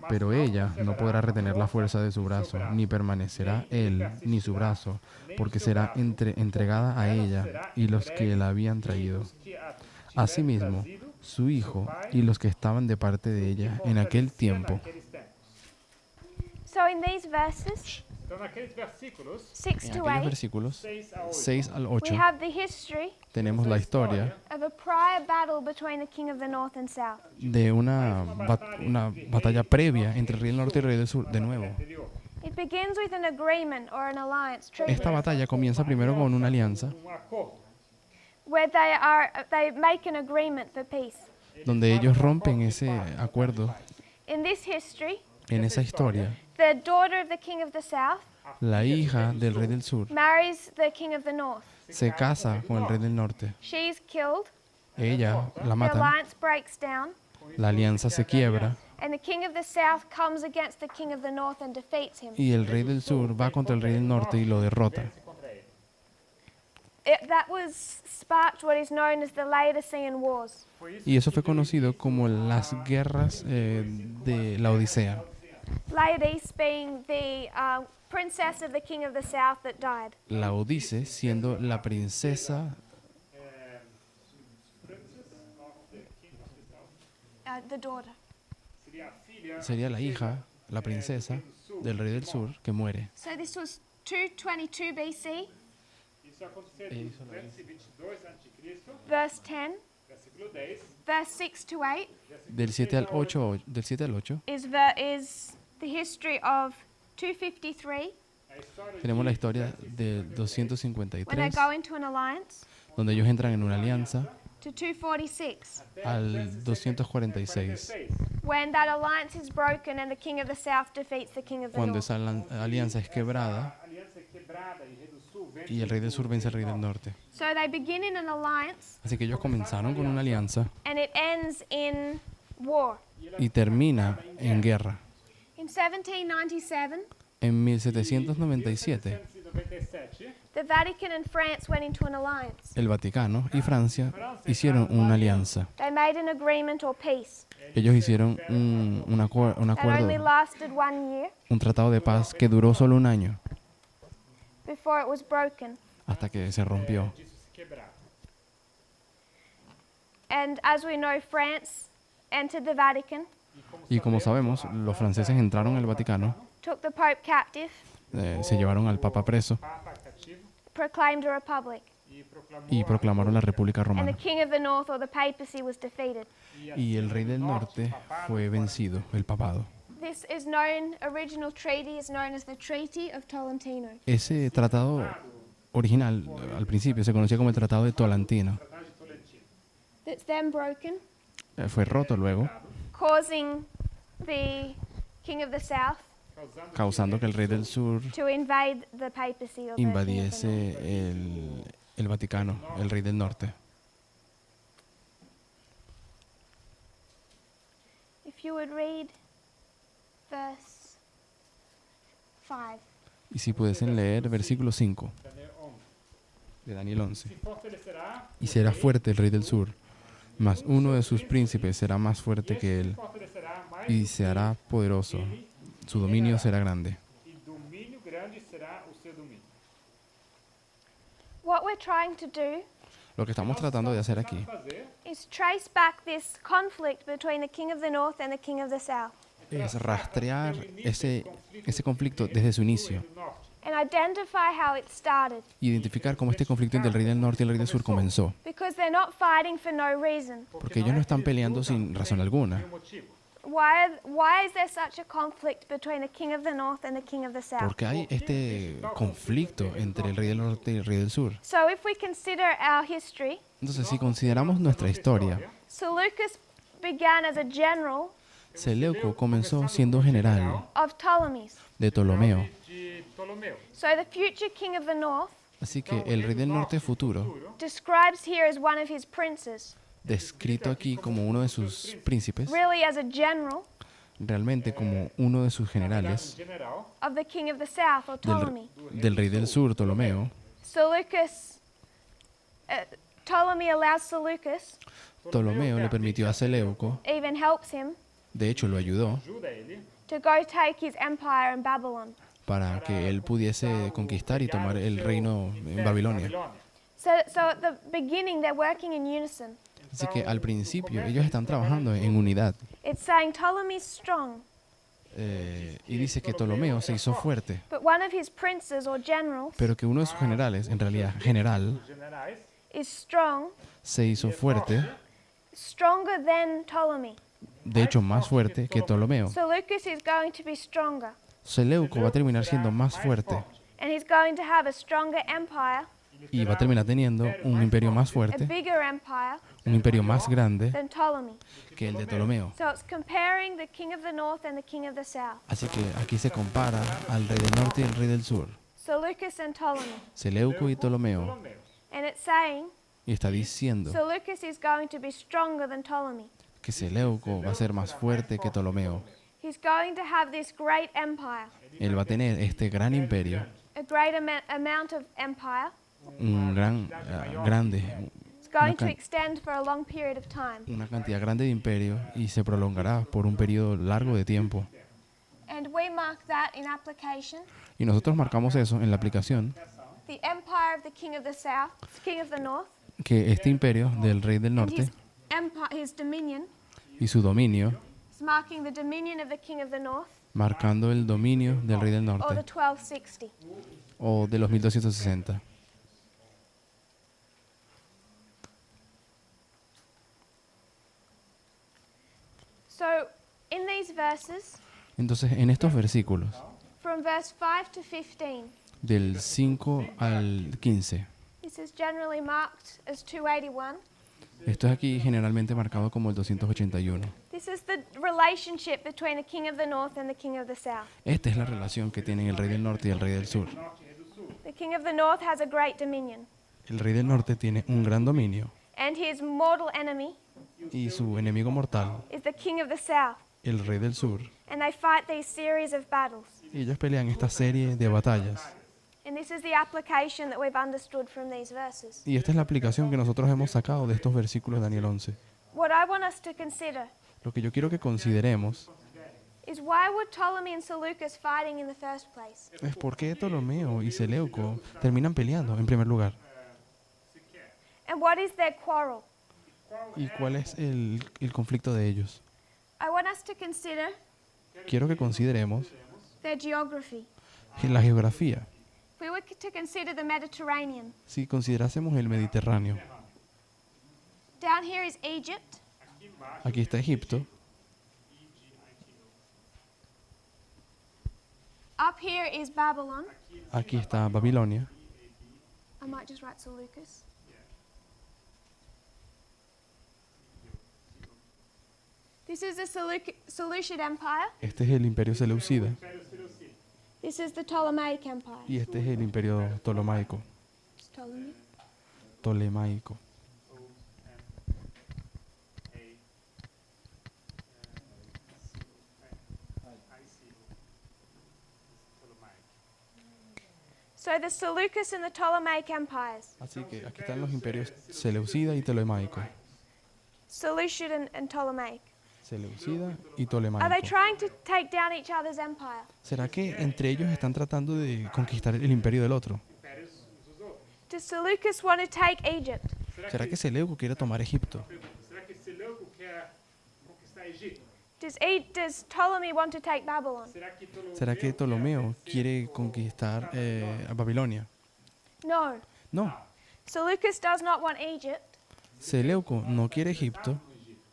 [SPEAKER 2] Pero ella no podrá retener la fuerza de su brazo, ni permanecerá él ni su brazo, porque será entregada a ella y los que la habían traído.
[SPEAKER 3] que a
[SPEAKER 2] Asimismo, su hijo y los que estaban de parte de ella en aquel tiempo.
[SPEAKER 3] naqueles tempos.
[SPEAKER 1] So in these verses,
[SPEAKER 3] Então, naqueles versículos
[SPEAKER 1] 6
[SPEAKER 2] En
[SPEAKER 1] to
[SPEAKER 2] aquellos
[SPEAKER 1] 8,
[SPEAKER 2] versículos
[SPEAKER 3] 6 a 8,
[SPEAKER 2] 6 al 8
[SPEAKER 1] we have the history
[SPEAKER 2] tenemos la historia
[SPEAKER 1] of a prior battle between the king of the north and south.
[SPEAKER 2] de una batalla previa entre el rey del norte y el rey del sur, de nuevo.
[SPEAKER 3] anterior.
[SPEAKER 1] It begins with an agreement or an alliance treaty
[SPEAKER 2] Esta batalla comienza primero con una alianza
[SPEAKER 3] Acordo,
[SPEAKER 1] where they make an agreement for peace.
[SPEAKER 2] donde ellos rompen ese acuerdo.
[SPEAKER 1] In this history,
[SPEAKER 2] En esa historia,
[SPEAKER 1] the daughter of the king of the south
[SPEAKER 2] la hija del rey del sur
[SPEAKER 1] marries the king of the north.
[SPEAKER 2] se casa con el rey del norte.
[SPEAKER 1] She's killed,
[SPEAKER 2] Ella la
[SPEAKER 1] the
[SPEAKER 2] matan,
[SPEAKER 1] alliance breaks down,
[SPEAKER 2] la alianza se quiebra
[SPEAKER 1] and the king of the south comes against the king of the north and defeats him.
[SPEAKER 2] y el rey del sur va contra el rey del norte y lo derrota.
[SPEAKER 3] contra ele.
[SPEAKER 1] That was sparked what is known as the Laodicean Wars.
[SPEAKER 2] Y eso fue conocido como las guerras de la Odisea.
[SPEAKER 1] Laodice being the princess of the king of the south that died.
[SPEAKER 2] La Odise siendo la princesa,
[SPEAKER 1] The daughter.
[SPEAKER 3] Seria a filha.
[SPEAKER 2] sería la hija, la princesa del rey del sur que muere.
[SPEAKER 1] So this was 222 BC,
[SPEAKER 3] Isso aconteceu no 222 a.C.,
[SPEAKER 1] verse 10.
[SPEAKER 3] Versículo 10,
[SPEAKER 1] verse 6 to 8,
[SPEAKER 2] Del 7 al 8,
[SPEAKER 1] is the history of 253
[SPEAKER 3] a história
[SPEAKER 2] tenemos la
[SPEAKER 3] de
[SPEAKER 2] historia del
[SPEAKER 1] when they
[SPEAKER 2] 253,
[SPEAKER 1] go into an alliance
[SPEAKER 2] donde ellos entran en una alianza,
[SPEAKER 1] to 246
[SPEAKER 2] al 246,
[SPEAKER 3] 46,
[SPEAKER 1] when that alliance is broken and the king of the south defeats the king of the
[SPEAKER 2] cuando
[SPEAKER 1] north.
[SPEAKER 2] esa alianza es quebrada
[SPEAKER 3] a aliança é quebrada e o rei do sul vence
[SPEAKER 2] y el rey del sur vence al rey del norte.
[SPEAKER 1] So they begin in an alliance
[SPEAKER 2] Así que ellos comenzaron con una alianza
[SPEAKER 1] and it ends in war.
[SPEAKER 2] y termina en guerra.
[SPEAKER 1] In 1797,
[SPEAKER 2] En 1797,
[SPEAKER 3] 1797,
[SPEAKER 1] the Vatican and France went into an alliance.
[SPEAKER 2] el Vaticano y Francia hicieron una alianza.
[SPEAKER 1] They made an agreement or peace
[SPEAKER 2] Ellos hicieron un
[SPEAKER 1] that only
[SPEAKER 2] acuerdo,
[SPEAKER 1] lasted 1 year
[SPEAKER 2] un tratado de paz que duró solo un año
[SPEAKER 1] before it was broken.
[SPEAKER 2] hasta que se rompió.
[SPEAKER 3] disso se quebrar.
[SPEAKER 1] And as we know, France entered the Vatican,
[SPEAKER 2] Y como sabemos, los franceses entraron al Vaticano,
[SPEAKER 1] took the Pope captive,
[SPEAKER 2] se llevaron al Papa preso
[SPEAKER 3] Papa cativo
[SPEAKER 1] proclaimed a republic,
[SPEAKER 2] y proclamaron la República
[SPEAKER 1] and the
[SPEAKER 2] Romana.
[SPEAKER 1] king of the north or the papacy was defeated.
[SPEAKER 2] Y el rey del norte fue vencido, el papado.
[SPEAKER 1] This is known, original treaty is known as the Treaty of Tolentino.
[SPEAKER 2] Ese tratado original, al principio, se conocía como el Tratado de Tolentino.
[SPEAKER 3] Tratado de Tolentino.
[SPEAKER 1] That's then broken,
[SPEAKER 2] Fue roto luego,
[SPEAKER 1] causing the king of the south
[SPEAKER 2] causando que el rey del sur
[SPEAKER 1] to invade the papacy or the king of the north.
[SPEAKER 2] invadiese el Vaticano, el rey del norte.
[SPEAKER 1] If you would read verse 5.
[SPEAKER 2] Y si pudiesen leer versículo 5
[SPEAKER 3] Daniel 11.
[SPEAKER 2] de Daniel 11.
[SPEAKER 3] Se fortalecerá
[SPEAKER 2] Y será fuerte el rey del sur, mas uno de sus príncipes será más fuerte que
[SPEAKER 3] se
[SPEAKER 2] él,
[SPEAKER 3] fortalecerá mais
[SPEAKER 2] y se hará poderoso. Su dominio será grande.
[SPEAKER 3] e domínio grande será o seu domínio.
[SPEAKER 1] What we're trying to do
[SPEAKER 2] Lo que estamos tratando de hacer aquí
[SPEAKER 3] Fazer
[SPEAKER 1] is trace back this conflict between the king of the north and the king of the south
[SPEAKER 2] es rastrear ese conflicto desde su inicio,
[SPEAKER 3] do norte,
[SPEAKER 1] and identify how it started,
[SPEAKER 2] identificar cómo este conflicto entre el rey del norte y el rey del sur comenzó,
[SPEAKER 1] because they're not fighting for no reason.
[SPEAKER 2] porque ellos no están peleando sin razón alguna.
[SPEAKER 3] nenhum motivo.
[SPEAKER 1] Why is there such a conflict between the king of the north and the king of the south?
[SPEAKER 2] Porque hay este conflicto entre el rey del norte y el rey del sur.
[SPEAKER 1] So if we consider our history,
[SPEAKER 2] Entonces, si consideramos nuestra historia,
[SPEAKER 1] Seleucus began as a general
[SPEAKER 2] Seleuco comenzó siendo general
[SPEAKER 1] of Ptolemies.
[SPEAKER 2] de Ptolomeo.
[SPEAKER 3] De Ptolomeu.
[SPEAKER 1] So the future king of the north
[SPEAKER 2] Así que el rey del norte futuro,
[SPEAKER 3] Futuro,
[SPEAKER 1] describes here as one of his princes,
[SPEAKER 2] descrito aquí como uno de sus príncipes,
[SPEAKER 1] really as a general
[SPEAKER 2] realmente como uno de sus generales,
[SPEAKER 3] general
[SPEAKER 1] of the king of the south or Ptolemy.
[SPEAKER 2] del rey del sur, Ptolomeo.
[SPEAKER 1] Seleucus, Ptolemy allows Seleucus,
[SPEAKER 2] Ptolomeo le permitió a Seleuco,
[SPEAKER 1] even helps him,
[SPEAKER 2] de hecho lo ayudó,
[SPEAKER 3] ajuda ele
[SPEAKER 1] to go take his empire in Babylon.
[SPEAKER 2] para que él pudiese conquistar y tomar el reino en Babilonia.
[SPEAKER 1] So at the beginning, they're working in unison.
[SPEAKER 2] Así que al principio ellos están trabajando en unidad.
[SPEAKER 1] It's saying Ptolemy's strong,
[SPEAKER 2] Y dice que Ptolomeo se hizo fuerte,
[SPEAKER 1] but one of his princes or generals
[SPEAKER 2] pero que uno de sus generales, en realidad general,
[SPEAKER 3] os generais
[SPEAKER 1] is strong,
[SPEAKER 2] se hizo fuerte,
[SPEAKER 1] stronger than Ptolemy.
[SPEAKER 2] de hecho más fuerte que Ptolomeo.
[SPEAKER 1] Seleucus is going to be stronger,
[SPEAKER 2] Seleuco va a terminar siendo más fuerte
[SPEAKER 1] and he's going to have a stronger empire,
[SPEAKER 2] y va a terminar teniendo un imperio más
[SPEAKER 1] a
[SPEAKER 2] fuerte,
[SPEAKER 1] bigger empire
[SPEAKER 2] un imperio más grande
[SPEAKER 1] than Ptolemy.
[SPEAKER 2] que el de Ptolomeo.
[SPEAKER 1] So it's comparing the king of the north and the king of the south.
[SPEAKER 2] Así que aquí se compara al rey del norte y el rey del sur,
[SPEAKER 1] Seleucus and Ptolemy.
[SPEAKER 2] Seleuco y Ptolomeo,
[SPEAKER 3] Ptolomeu.
[SPEAKER 1] And it's saying
[SPEAKER 2] y está diciendo
[SPEAKER 1] Seleucus is going to be stronger than Ptolemy.
[SPEAKER 2] que Seleuco va a ser más fuerte que Ptolomeo.
[SPEAKER 1] He's going to have this great empire,
[SPEAKER 2] Él va a tener este gran imperio,
[SPEAKER 1] a great amount of empire.
[SPEAKER 2] un gran, grande,
[SPEAKER 1] It's going to
[SPEAKER 2] can-
[SPEAKER 1] extend for a long period of time.
[SPEAKER 2] una cantidad grande de imperio y se prolongará por un periodo largo de tiempo.
[SPEAKER 1] And we mark that in application.
[SPEAKER 2] Y nosotros marcamos eso en la aplicación,
[SPEAKER 1] The empire of the king of the south, king of the north,
[SPEAKER 2] que este imperio del rey del
[SPEAKER 1] and
[SPEAKER 2] norte
[SPEAKER 1] his dominion
[SPEAKER 2] y su dominio,
[SPEAKER 1] is marking the dominion of the king of the north
[SPEAKER 2] marcando el dominio del rey del
[SPEAKER 1] or the
[SPEAKER 2] norte
[SPEAKER 1] 1260.
[SPEAKER 2] o de los 1260.
[SPEAKER 1] verses,
[SPEAKER 2] Entonces, en estos versículos,
[SPEAKER 1] from verse 5 to 15,
[SPEAKER 2] del 5 al 15,
[SPEAKER 1] this is generally marked as 281.
[SPEAKER 2] esto es aquí generalmente marcado como el 281.
[SPEAKER 1] This is the relationship between the king of the north and the king of the south.
[SPEAKER 2] Esta es la relación que tienen el rey del norte y el rey del sur.
[SPEAKER 1] The king of the north has a great dominion,
[SPEAKER 2] El rey del norte tiene un gran dominio
[SPEAKER 1] and his mortal enemy
[SPEAKER 2] y su enemigo mortal,
[SPEAKER 1] is the king of the south.
[SPEAKER 2] el rey del sur.
[SPEAKER 1] And they fight these series of battles.
[SPEAKER 2] Y ellos pelean esta serie de batallas.
[SPEAKER 1] And this is the application that we've understood from these verses.
[SPEAKER 2] Y esta es la aplicación que nosotros hemos sacado de estos versículos de Daniel 11.
[SPEAKER 1] What I want us to consider
[SPEAKER 2] Lo que yo quiero que consideremos
[SPEAKER 1] is why were Ptolemy and Seleucus fighting in the first place?
[SPEAKER 2] es por qué Ptolomeo y Seleuco terminan peleando en primer lugar.
[SPEAKER 1] And what is their quarrel?
[SPEAKER 2] ¿Y cuál es el conflicto de ellos?
[SPEAKER 1] I want us to consider
[SPEAKER 2] Quiero que consideremos
[SPEAKER 1] their geography.
[SPEAKER 2] la geografía.
[SPEAKER 1] If we were to consider the Mediterranean,
[SPEAKER 2] Si considerásemos el Mediterráneo,
[SPEAKER 1] down here is Egypt,
[SPEAKER 2] aquí está Egipto,
[SPEAKER 1] up here is Babylon.
[SPEAKER 2] aquí está Babilonia,
[SPEAKER 1] I might just write Seleucus. This is the Seleucid Empire.
[SPEAKER 2] este es el imperio Seleucida
[SPEAKER 1] This is the Ptolemaic Empire.
[SPEAKER 2] y este es el imperio Ptolomaico.
[SPEAKER 1] It's Ptolemy.
[SPEAKER 2] Tolemaico.
[SPEAKER 1] So the Seleucus and the Ptolemaic empires,
[SPEAKER 2] Así que aquí están los imperios Seleucida y Ptolemaico.
[SPEAKER 1] Seleucid and Ptolemaic.
[SPEAKER 2] Seleucida y
[SPEAKER 1] Are they
[SPEAKER 2] Ptolemaico.
[SPEAKER 1] trying to take down each other's empire?
[SPEAKER 2] ¿Será que entre ellos están tratando de conquistar el imperio del otro?
[SPEAKER 1] Does Seleucus want to take Egypt?
[SPEAKER 2] ¿Será que Seleuco quiere tomar Egipto?
[SPEAKER 3] Será que Seleuco quer conquistar Egito?
[SPEAKER 1] Does Ptolemy want to take Babylon?
[SPEAKER 2] ¿Será que Ptolomeo quiere conquistar a Babilonia?
[SPEAKER 1] No.
[SPEAKER 2] No,
[SPEAKER 1] Seleucus does not want Egypt.
[SPEAKER 2] Seleuco no quiere Egipto.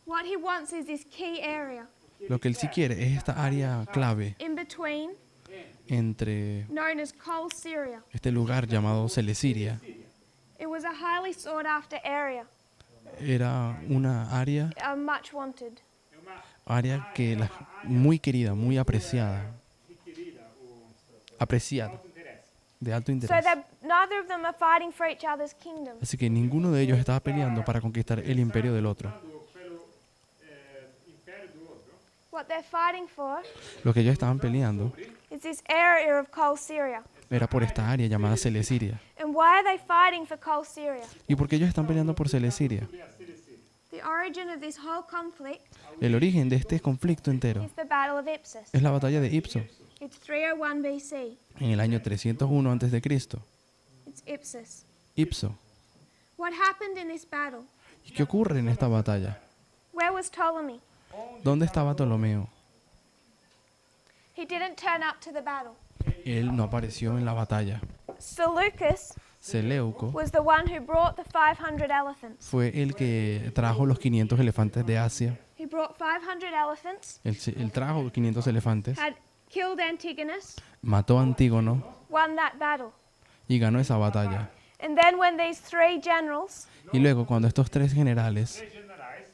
[SPEAKER 1] What he wants is this key area
[SPEAKER 2] Lo que él sí quiere es esta área clave
[SPEAKER 1] in between,
[SPEAKER 2] entre
[SPEAKER 1] known as Kol Syria.
[SPEAKER 2] este lugar llamado Celesiria.
[SPEAKER 1] It was a highly sought after area,
[SPEAKER 2] Era una área
[SPEAKER 1] much wanted.
[SPEAKER 2] que muy querida, muy apreciada, de alto
[SPEAKER 1] So
[SPEAKER 2] interés.
[SPEAKER 1] neither of them are fighting for each other's kingdom.
[SPEAKER 2] Así que ninguno de ellos estaba peleando para conquistar el imperio del otro.
[SPEAKER 3] Pelo império do outro.
[SPEAKER 1] What they're fighting for
[SPEAKER 2] Lo que ellos estaban peleando
[SPEAKER 1] is this area of Kol Syria.
[SPEAKER 2] era por esta área llamada Celesiria.
[SPEAKER 1] And why are they fighting for Kol Syria?
[SPEAKER 2] ¿Y por qué ellos están peleando por Celesiria?
[SPEAKER 1] The origin of this whole conflict
[SPEAKER 2] El origen de este conflicto entero
[SPEAKER 1] is the Battle of Ipsus.
[SPEAKER 2] es la batalla de Ipso,
[SPEAKER 1] It's 301 BC.
[SPEAKER 2] en el año 301 a.C.
[SPEAKER 1] It's Ipsus.
[SPEAKER 2] Ipso.
[SPEAKER 1] What happened in this battle?
[SPEAKER 2] ¿Y qué ocurre en esta batalla?
[SPEAKER 1] Where was Ptolemy?
[SPEAKER 2] ¿Dónde estaba Ptolomeo?
[SPEAKER 1] He didn't turn up to the battle.
[SPEAKER 2] Él no apareció en la batalla.
[SPEAKER 1] Seleucus
[SPEAKER 2] Seleuco
[SPEAKER 1] was the one who brought the 500 elephants.
[SPEAKER 2] fue el que trajo los 500 elefantes de Asia.
[SPEAKER 1] He brought 500 elephants,
[SPEAKER 2] Él trajo 500 elefantes,
[SPEAKER 1] had killed Antigonus,
[SPEAKER 2] mató a Antígono
[SPEAKER 1] won that battle.
[SPEAKER 2] y ganó esa batalla.
[SPEAKER 1] And then when these three generals
[SPEAKER 2] Y luego cuando estos tres generales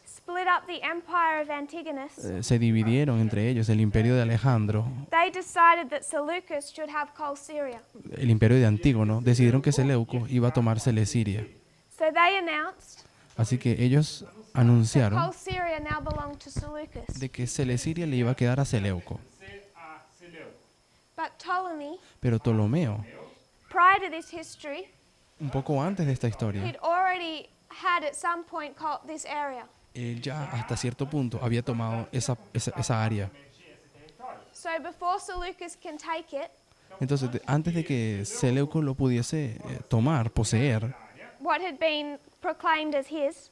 [SPEAKER 1] split up the empire of Antigonus,
[SPEAKER 2] se dividieron entre ellos el imperio de Alejandro,
[SPEAKER 1] they decided that Seleucus should have Kol Syria.
[SPEAKER 2] el imperio de Antígono, decidieron que Seleuco iba a tomar Celesiria.
[SPEAKER 1] So they announced
[SPEAKER 2] Así que ellos
[SPEAKER 1] that
[SPEAKER 2] anunciaron
[SPEAKER 1] Kol Syria now belonged to Seleucus.
[SPEAKER 2] de que Celesiria le iba a quedar a Seleuco.
[SPEAKER 3] A Seleuco.
[SPEAKER 1] But Ptolemy,
[SPEAKER 2] Pero Ptolomeo,
[SPEAKER 1] prior to this history,
[SPEAKER 2] un poco antes de esta historia,
[SPEAKER 1] he'd already had at some point called this area.
[SPEAKER 2] él ya hasta cierto punto había tomado esa área.
[SPEAKER 1] So before Seleucus can take it,
[SPEAKER 2] Entonces, antes de que Seleuco lo pudiese tomar, poseer,
[SPEAKER 1] what had been proclaimed as his,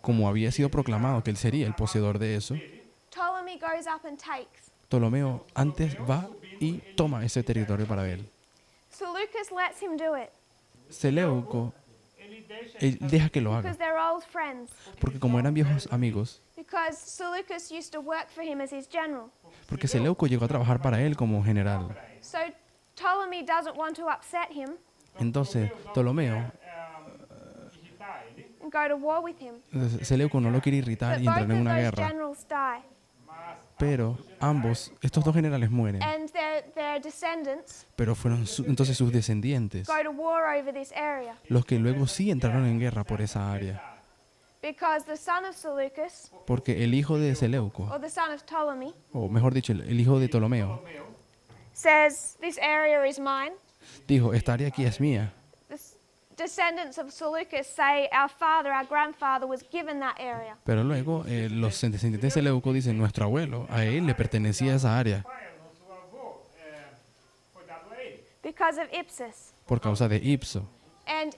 [SPEAKER 2] como había sido proclamado que él sería el poseedor de eso,
[SPEAKER 1] Ptolemy goes up and takes.
[SPEAKER 2] Ptolomeo antes va y toma ese territorio para él.
[SPEAKER 1] Seleucus lets him do it.
[SPEAKER 2] Seleuco
[SPEAKER 3] ele deixa
[SPEAKER 2] Él deja que lo haga,
[SPEAKER 1] because they're old friends.
[SPEAKER 2] porque como eran viejos amigos,
[SPEAKER 1] Because Seleucus used to work for him as his general.
[SPEAKER 2] porque Seleuco llegó a trabajar para él como general.
[SPEAKER 1] So Ptolemy doesn't want to upset him
[SPEAKER 2] Entonces, Ptolomeo,
[SPEAKER 3] irritar ele,
[SPEAKER 1] and go to war with him.
[SPEAKER 2] Seleuco no lo quiere irritar
[SPEAKER 1] But
[SPEAKER 2] y
[SPEAKER 1] both
[SPEAKER 2] entrar en
[SPEAKER 1] of
[SPEAKER 2] una
[SPEAKER 1] those
[SPEAKER 2] guerra,
[SPEAKER 1] generals die.
[SPEAKER 2] pero ambos, estos dos generales mueren,
[SPEAKER 1] And their descendants
[SPEAKER 2] pero fueron entonces sus descendientes,
[SPEAKER 1] go to war over this area.
[SPEAKER 2] los que luego sí entraron en guerra por esa área,
[SPEAKER 1] Because the son of Seleucus,
[SPEAKER 2] porque el hijo de Seleuco,
[SPEAKER 1] or the son of Ptolemy,
[SPEAKER 2] o mejor dicho, el hijo de Ptolomeo,
[SPEAKER 1] says, "This area is mine."
[SPEAKER 2] dijo, esta área aquí es mía,
[SPEAKER 1] The descendants of Seleucus say, "Our father, our grandfather was given that area."
[SPEAKER 2] pero luego los descendientes de Seleuco dicen, nuestro abuelo, a él le pertenecía esa área,
[SPEAKER 3] pai, o nosso avô, foi dado a ele.
[SPEAKER 1] Because of Ipsus.
[SPEAKER 2] por causa de Ipso,
[SPEAKER 1] And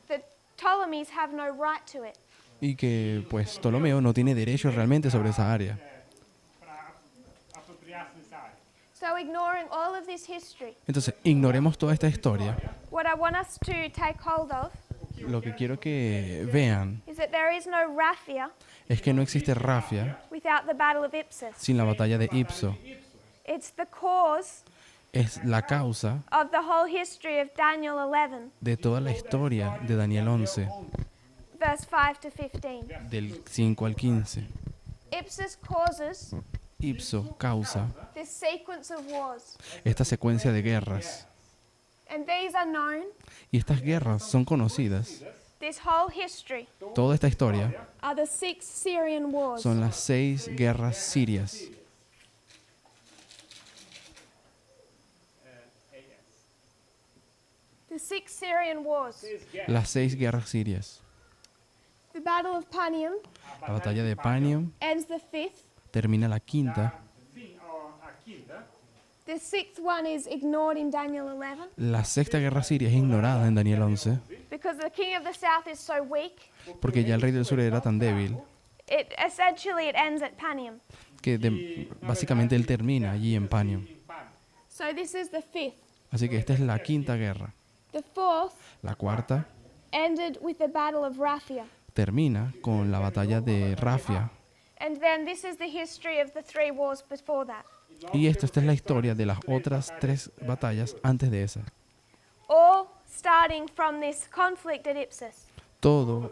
[SPEAKER 1] the Ptolemies have no right to it.
[SPEAKER 2] y que pues Ptolomeo no tiene derecho realmente sobre esa área.
[SPEAKER 3] Para apropriar-se dessa área.
[SPEAKER 1] So ignoring all of this history,
[SPEAKER 2] Entonces, ignoremos toda esta historia.
[SPEAKER 1] what I want us to take hold of
[SPEAKER 2] Lo que quiero que vean
[SPEAKER 1] is that there is no Raphia
[SPEAKER 2] es que no existe Rafia
[SPEAKER 1] without the Battle of Ipsus.
[SPEAKER 2] sin la batalla de Ipso.
[SPEAKER 1] It's the cause
[SPEAKER 2] Es la causa
[SPEAKER 1] of the whole history of Daniel 11,
[SPEAKER 2] de toda la historia de Daniel 11,
[SPEAKER 1] verse 5 to 15.
[SPEAKER 2] del 5 al 15.
[SPEAKER 1] Ipsus causes
[SPEAKER 2] Ipso causa
[SPEAKER 1] this sequence of wars.
[SPEAKER 2] esta secuencia de guerras.
[SPEAKER 1] And these are known,
[SPEAKER 2] Y estas guerras son conocidas.
[SPEAKER 1] this whole history,
[SPEAKER 2] Toda esta historia
[SPEAKER 1] are the 6 Syrian wars.
[SPEAKER 2] son las 6 guerras sirias.
[SPEAKER 1] The 6 Syrian wars.
[SPEAKER 2] Las 6 guerras sirias.
[SPEAKER 1] The Battle of Panium
[SPEAKER 2] La batalla de Panium
[SPEAKER 1] ends the 5th.
[SPEAKER 2] termina la quinta.
[SPEAKER 3] A quinta,
[SPEAKER 1] The 6th one is ignored in Daniel 11
[SPEAKER 2] La sexta guerra siria es ignorada en Daniel 11
[SPEAKER 1] because the king of the south is so weak.
[SPEAKER 2] porque ya el rey del sur era tan débil
[SPEAKER 1] It ends at Panium.
[SPEAKER 2] que básicamente él termina allí en Panium.
[SPEAKER 1] So this is the 5th.
[SPEAKER 2] Así que esta es la quinta guerra.
[SPEAKER 1] The 4th
[SPEAKER 2] La cuarta
[SPEAKER 1] ended with the Battle of Raphia.
[SPEAKER 2] termina con la batalla de Rafia.
[SPEAKER 1] And then this is the history of the 3 wars before that.
[SPEAKER 2] Y esta es la historia de las otras 3 batallas antes de esa.
[SPEAKER 1] All starting from this conflict at Ipsus.
[SPEAKER 2] Todo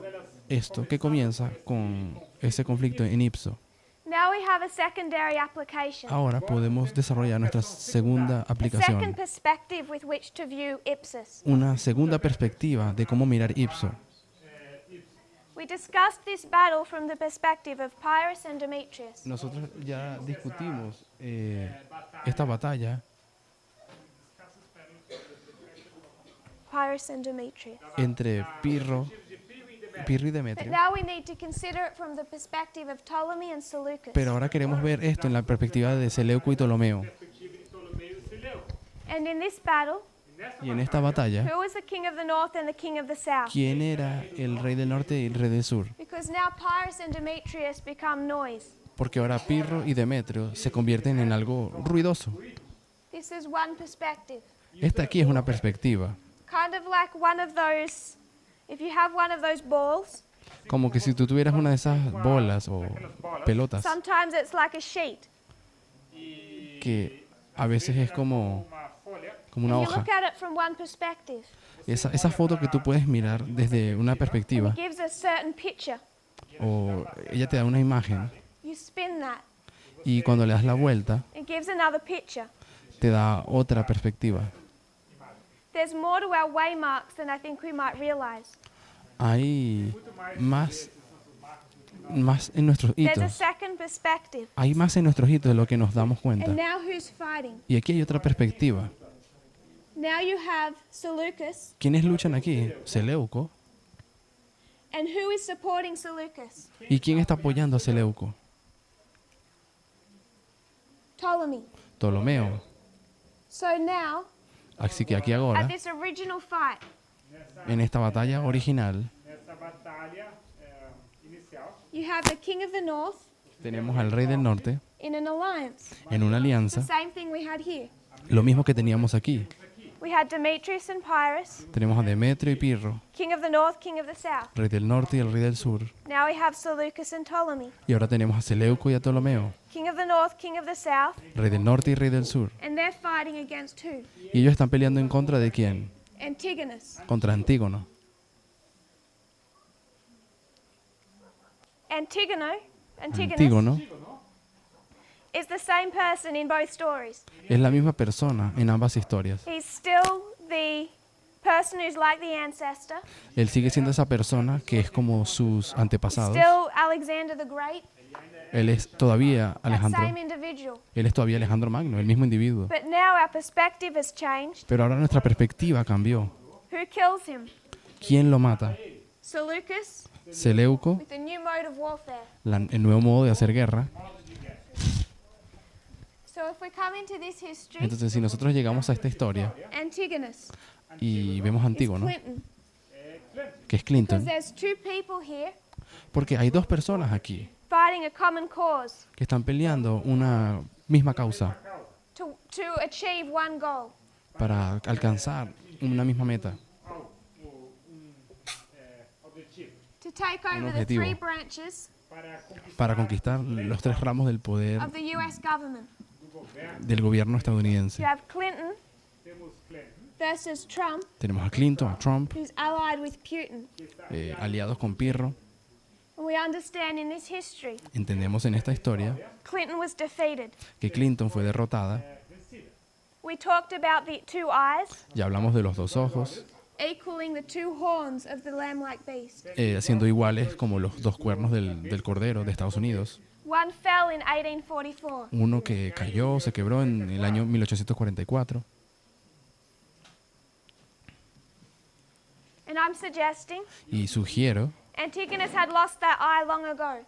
[SPEAKER 2] esto que comienza con ese conflicto en Ipso.
[SPEAKER 1] Now we have a secondary application.
[SPEAKER 2] Ahora podemos desarrollar nuestra segunda
[SPEAKER 1] A second
[SPEAKER 2] aplicación.
[SPEAKER 1] perspective with which to view Ipsus.
[SPEAKER 2] Una segunda perspectiva de cómo mirar Ipso.
[SPEAKER 1] We discussed this battle from the perspective of Pyrrhus and Demetrius.
[SPEAKER 2] Nosotros ya discutimos esta batalla
[SPEAKER 1] Pyrrhus and Demetrius.
[SPEAKER 2] entre Pirro y
[SPEAKER 1] But
[SPEAKER 2] Demetrio.
[SPEAKER 1] now we need to consider it from the perspective of Ptolemy and Seleucus.
[SPEAKER 2] Pero ahora queremos ver esto en la perspectiva de Seleuco y Ptolomeo.
[SPEAKER 3] perspectiva de Ptolomeu e Seleuco.
[SPEAKER 1] And in this battle,
[SPEAKER 2] Y en esta batalla,
[SPEAKER 1] who was the king of the north and the king of the south?
[SPEAKER 2] ¿quién era el rey del norte y el rey del sur?
[SPEAKER 1] Because now Pyrrhus and Demetrius become noise.
[SPEAKER 2] Porque ahora Pirro y Demetrio se convierten en algo ruidoso.
[SPEAKER 1] This is one perspective.
[SPEAKER 2] Esta aquí es una perspectiva.
[SPEAKER 1] Kind of like one of those, if you have one of those balls,
[SPEAKER 2] Como que si tú tuvieras una de esas bolas o pelotas,
[SPEAKER 1] sometimes it's like a sheet.
[SPEAKER 2] que a veces es como
[SPEAKER 3] Uma folha,
[SPEAKER 2] una
[SPEAKER 1] And you
[SPEAKER 2] hoja.
[SPEAKER 1] look at it from one perspective.
[SPEAKER 2] Esa foto que tú puedes mirar desde una perspectiva,
[SPEAKER 1] It gives a certain picture.
[SPEAKER 2] o ella te da una imagen,
[SPEAKER 1] You spin that.
[SPEAKER 2] y cuando le das la vuelta,
[SPEAKER 1] It gives another picture.
[SPEAKER 2] te da otra perspectiva.
[SPEAKER 1] There's more to our waymarks than I think we might realize.
[SPEAKER 2] Hay más en nuestros
[SPEAKER 1] There's a
[SPEAKER 2] hitos.
[SPEAKER 1] second perspective.
[SPEAKER 2] Hay más en nuestros hitos de lo que nos damos cuenta.
[SPEAKER 1] And now who's fighting?
[SPEAKER 2] Y aquí hay otra perspectiva.
[SPEAKER 1] Now you have Seleucus.
[SPEAKER 2] ¿Quiénes luchan aquí? Seleuco.
[SPEAKER 1] And who is supporting Seleucus?
[SPEAKER 2] ¿Y quién está apoyando a Seleuco?
[SPEAKER 1] Ptolemy.
[SPEAKER 2] Ptolomeo.
[SPEAKER 1] So now,
[SPEAKER 2] Así que aquí
[SPEAKER 1] at
[SPEAKER 2] ahora,
[SPEAKER 1] this original fight,
[SPEAKER 2] en esta batalla original,
[SPEAKER 3] nessa batalha inicial,
[SPEAKER 1] you have the king of the north
[SPEAKER 2] tenemos al rey del norte
[SPEAKER 1] in an alliance.
[SPEAKER 2] en una
[SPEAKER 1] The
[SPEAKER 2] alianza,
[SPEAKER 1] same thing we had here.
[SPEAKER 2] lo mismo que teníamos aquí.
[SPEAKER 1] We had Demetrius and Pyrrhus,
[SPEAKER 2] Tenemos a Demetrio y Pirro,
[SPEAKER 1] king of the north, king of the south.
[SPEAKER 2] rey del norte y el rey del sur.
[SPEAKER 1] Now we have Seleucus and Ptolemy,
[SPEAKER 2] Y ahora tenemos a Seleuco y a Ptolomeo,
[SPEAKER 1] king of the north, king of the south.
[SPEAKER 2] rey del norte y rey del sur.
[SPEAKER 1] And they're fighting against who?
[SPEAKER 2] Y ellos están peleando en contra de quién?
[SPEAKER 1] Antigonus.
[SPEAKER 2] Contra Antígono.
[SPEAKER 1] Antigonus
[SPEAKER 2] Antígono
[SPEAKER 1] is the same person in both stories.
[SPEAKER 2] es la misma persona en ambas historias.
[SPEAKER 1] He's still the person who's like the ancestor,
[SPEAKER 2] Él sigue siendo esa persona que es como sus antepasados.
[SPEAKER 1] still Alexander the Great,
[SPEAKER 2] Él es todavía
[SPEAKER 1] that
[SPEAKER 2] Alejandro.
[SPEAKER 1] same individual.
[SPEAKER 2] Él es todavía Alejandro Magno, el mismo individuo.
[SPEAKER 1] But now our perspective has changed.
[SPEAKER 2] Pero ahora nuestra perspectiva cambió.
[SPEAKER 1] Who kills him?
[SPEAKER 2] ¿Quién lo mata?
[SPEAKER 1] Seleucus
[SPEAKER 2] Seleuco,
[SPEAKER 1] with a new mode of warfare.
[SPEAKER 2] el nuevo modo de hacer guerra.
[SPEAKER 1] So if we come into this history,
[SPEAKER 2] Entonces, si nosotros llegamos a esta historia
[SPEAKER 1] Antigonus
[SPEAKER 2] y vemos a
[SPEAKER 1] is
[SPEAKER 2] Antígono,
[SPEAKER 1] Clinton.
[SPEAKER 2] que es
[SPEAKER 1] Because
[SPEAKER 2] Clinton,
[SPEAKER 1] there's two people here
[SPEAKER 2] porque hay dos personas aquí
[SPEAKER 1] fighting a common cause
[SPEAKER 2] que están peleando una misma causa
[SPEAKER 1] to achieve one goal.
[SPEAKER 2] para alcanzar una misma meta,
[SPEAKER 3] Objetivo
[SPEAKER 1] To take over the
[SPEAKER 2] objetivo.
[SPEAKER 1] three branches
[SPEAKER 2] para conquistar los tres ramos del poder
[SPEAKER 1] of the US government.
[SPEAKER 2] del gobierno
[SPEAKER 1] You
[SPEAKER 2] estadounidense.
[SPEAKER 1] have Clinton
[SPEAKER 3] temos Clinton,
[SPEAKER 1] versus Trump,
[SPEAKER 2] Tenemos a Clinton, a Trump,
[SPEAKER 1] who's allied with Putin.
[SPEAKER 2] aliados con Pirro.
[SPEAKER 1] And we understand in this history,
[SPEAKER 2] Entendemos en esta historia
[SPEAKER 1] Clinton was defeated.
[SPEAKER 2] que Clinton fue derrotada.
[SPEAKER 1] We talked about the two eyes
[SPEAKER 2] Ya hablamos de los dos ojos,
[SPEAKER 1] equaling the two horns of the lamb-like beast.
[SPEAKER 2] siendo iguales como los dos cuernos del cordero de Estados Unidos.
[SPEAKER 1] One fell in 1844.
[SPEAKER 2] Uno que cayó, se quebró en el año 1844.
[SPEAKER 1] And I'm suggesting
[SPEAKER 2] Y sugiero
[SPEAKER 1] Antigonus had lost that eye long ago.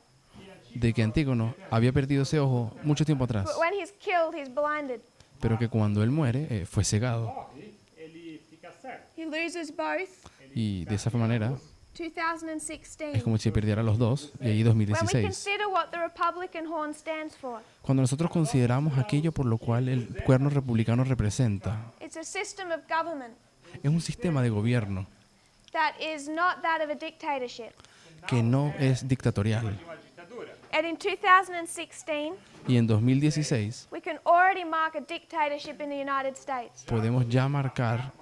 [SPEAKER 2] de que Antígono había perdido ese ojo mucho tiempo atrás,
[SPEAKER 1] But when he's killed, he's blinded.
[SPEAKER 2] pero que cuando él muere fue cegado.
[SPEAKER 3] morre, ele fica cego.
[SPEAKER 1] He loses both.
[SPEAKER 2] Y de esa manera
[SPEAKER 1] 2016.
[SPEAKER 2] es como si perdiera los dos, y ahí
[SPEAKER 1] When we
[SPEAKER 2] 2016.
[SPEAKER 1] consider what the Republican horn stands for,
[SPEAKER 2] Cuando nosotros consideramos aquello por lo cual el cuerno republicano representa,
[SPEAKER 1] it's a system of government
[SPEAKER 2] es un sistema de gobierno
[SPEAKER 1] that is not that of a dictatorship.
[SPEAKER 2] que no es dictatorial.
[SPEAKER 3] Uma ditadura.
[SPEAKER 1] And in 2016,
[SPEAKER 2] Y en 2016
[SPEAKER 1] we can already mark a dictatorship in the United States.
[SPEAKER 2] podemos ya marcar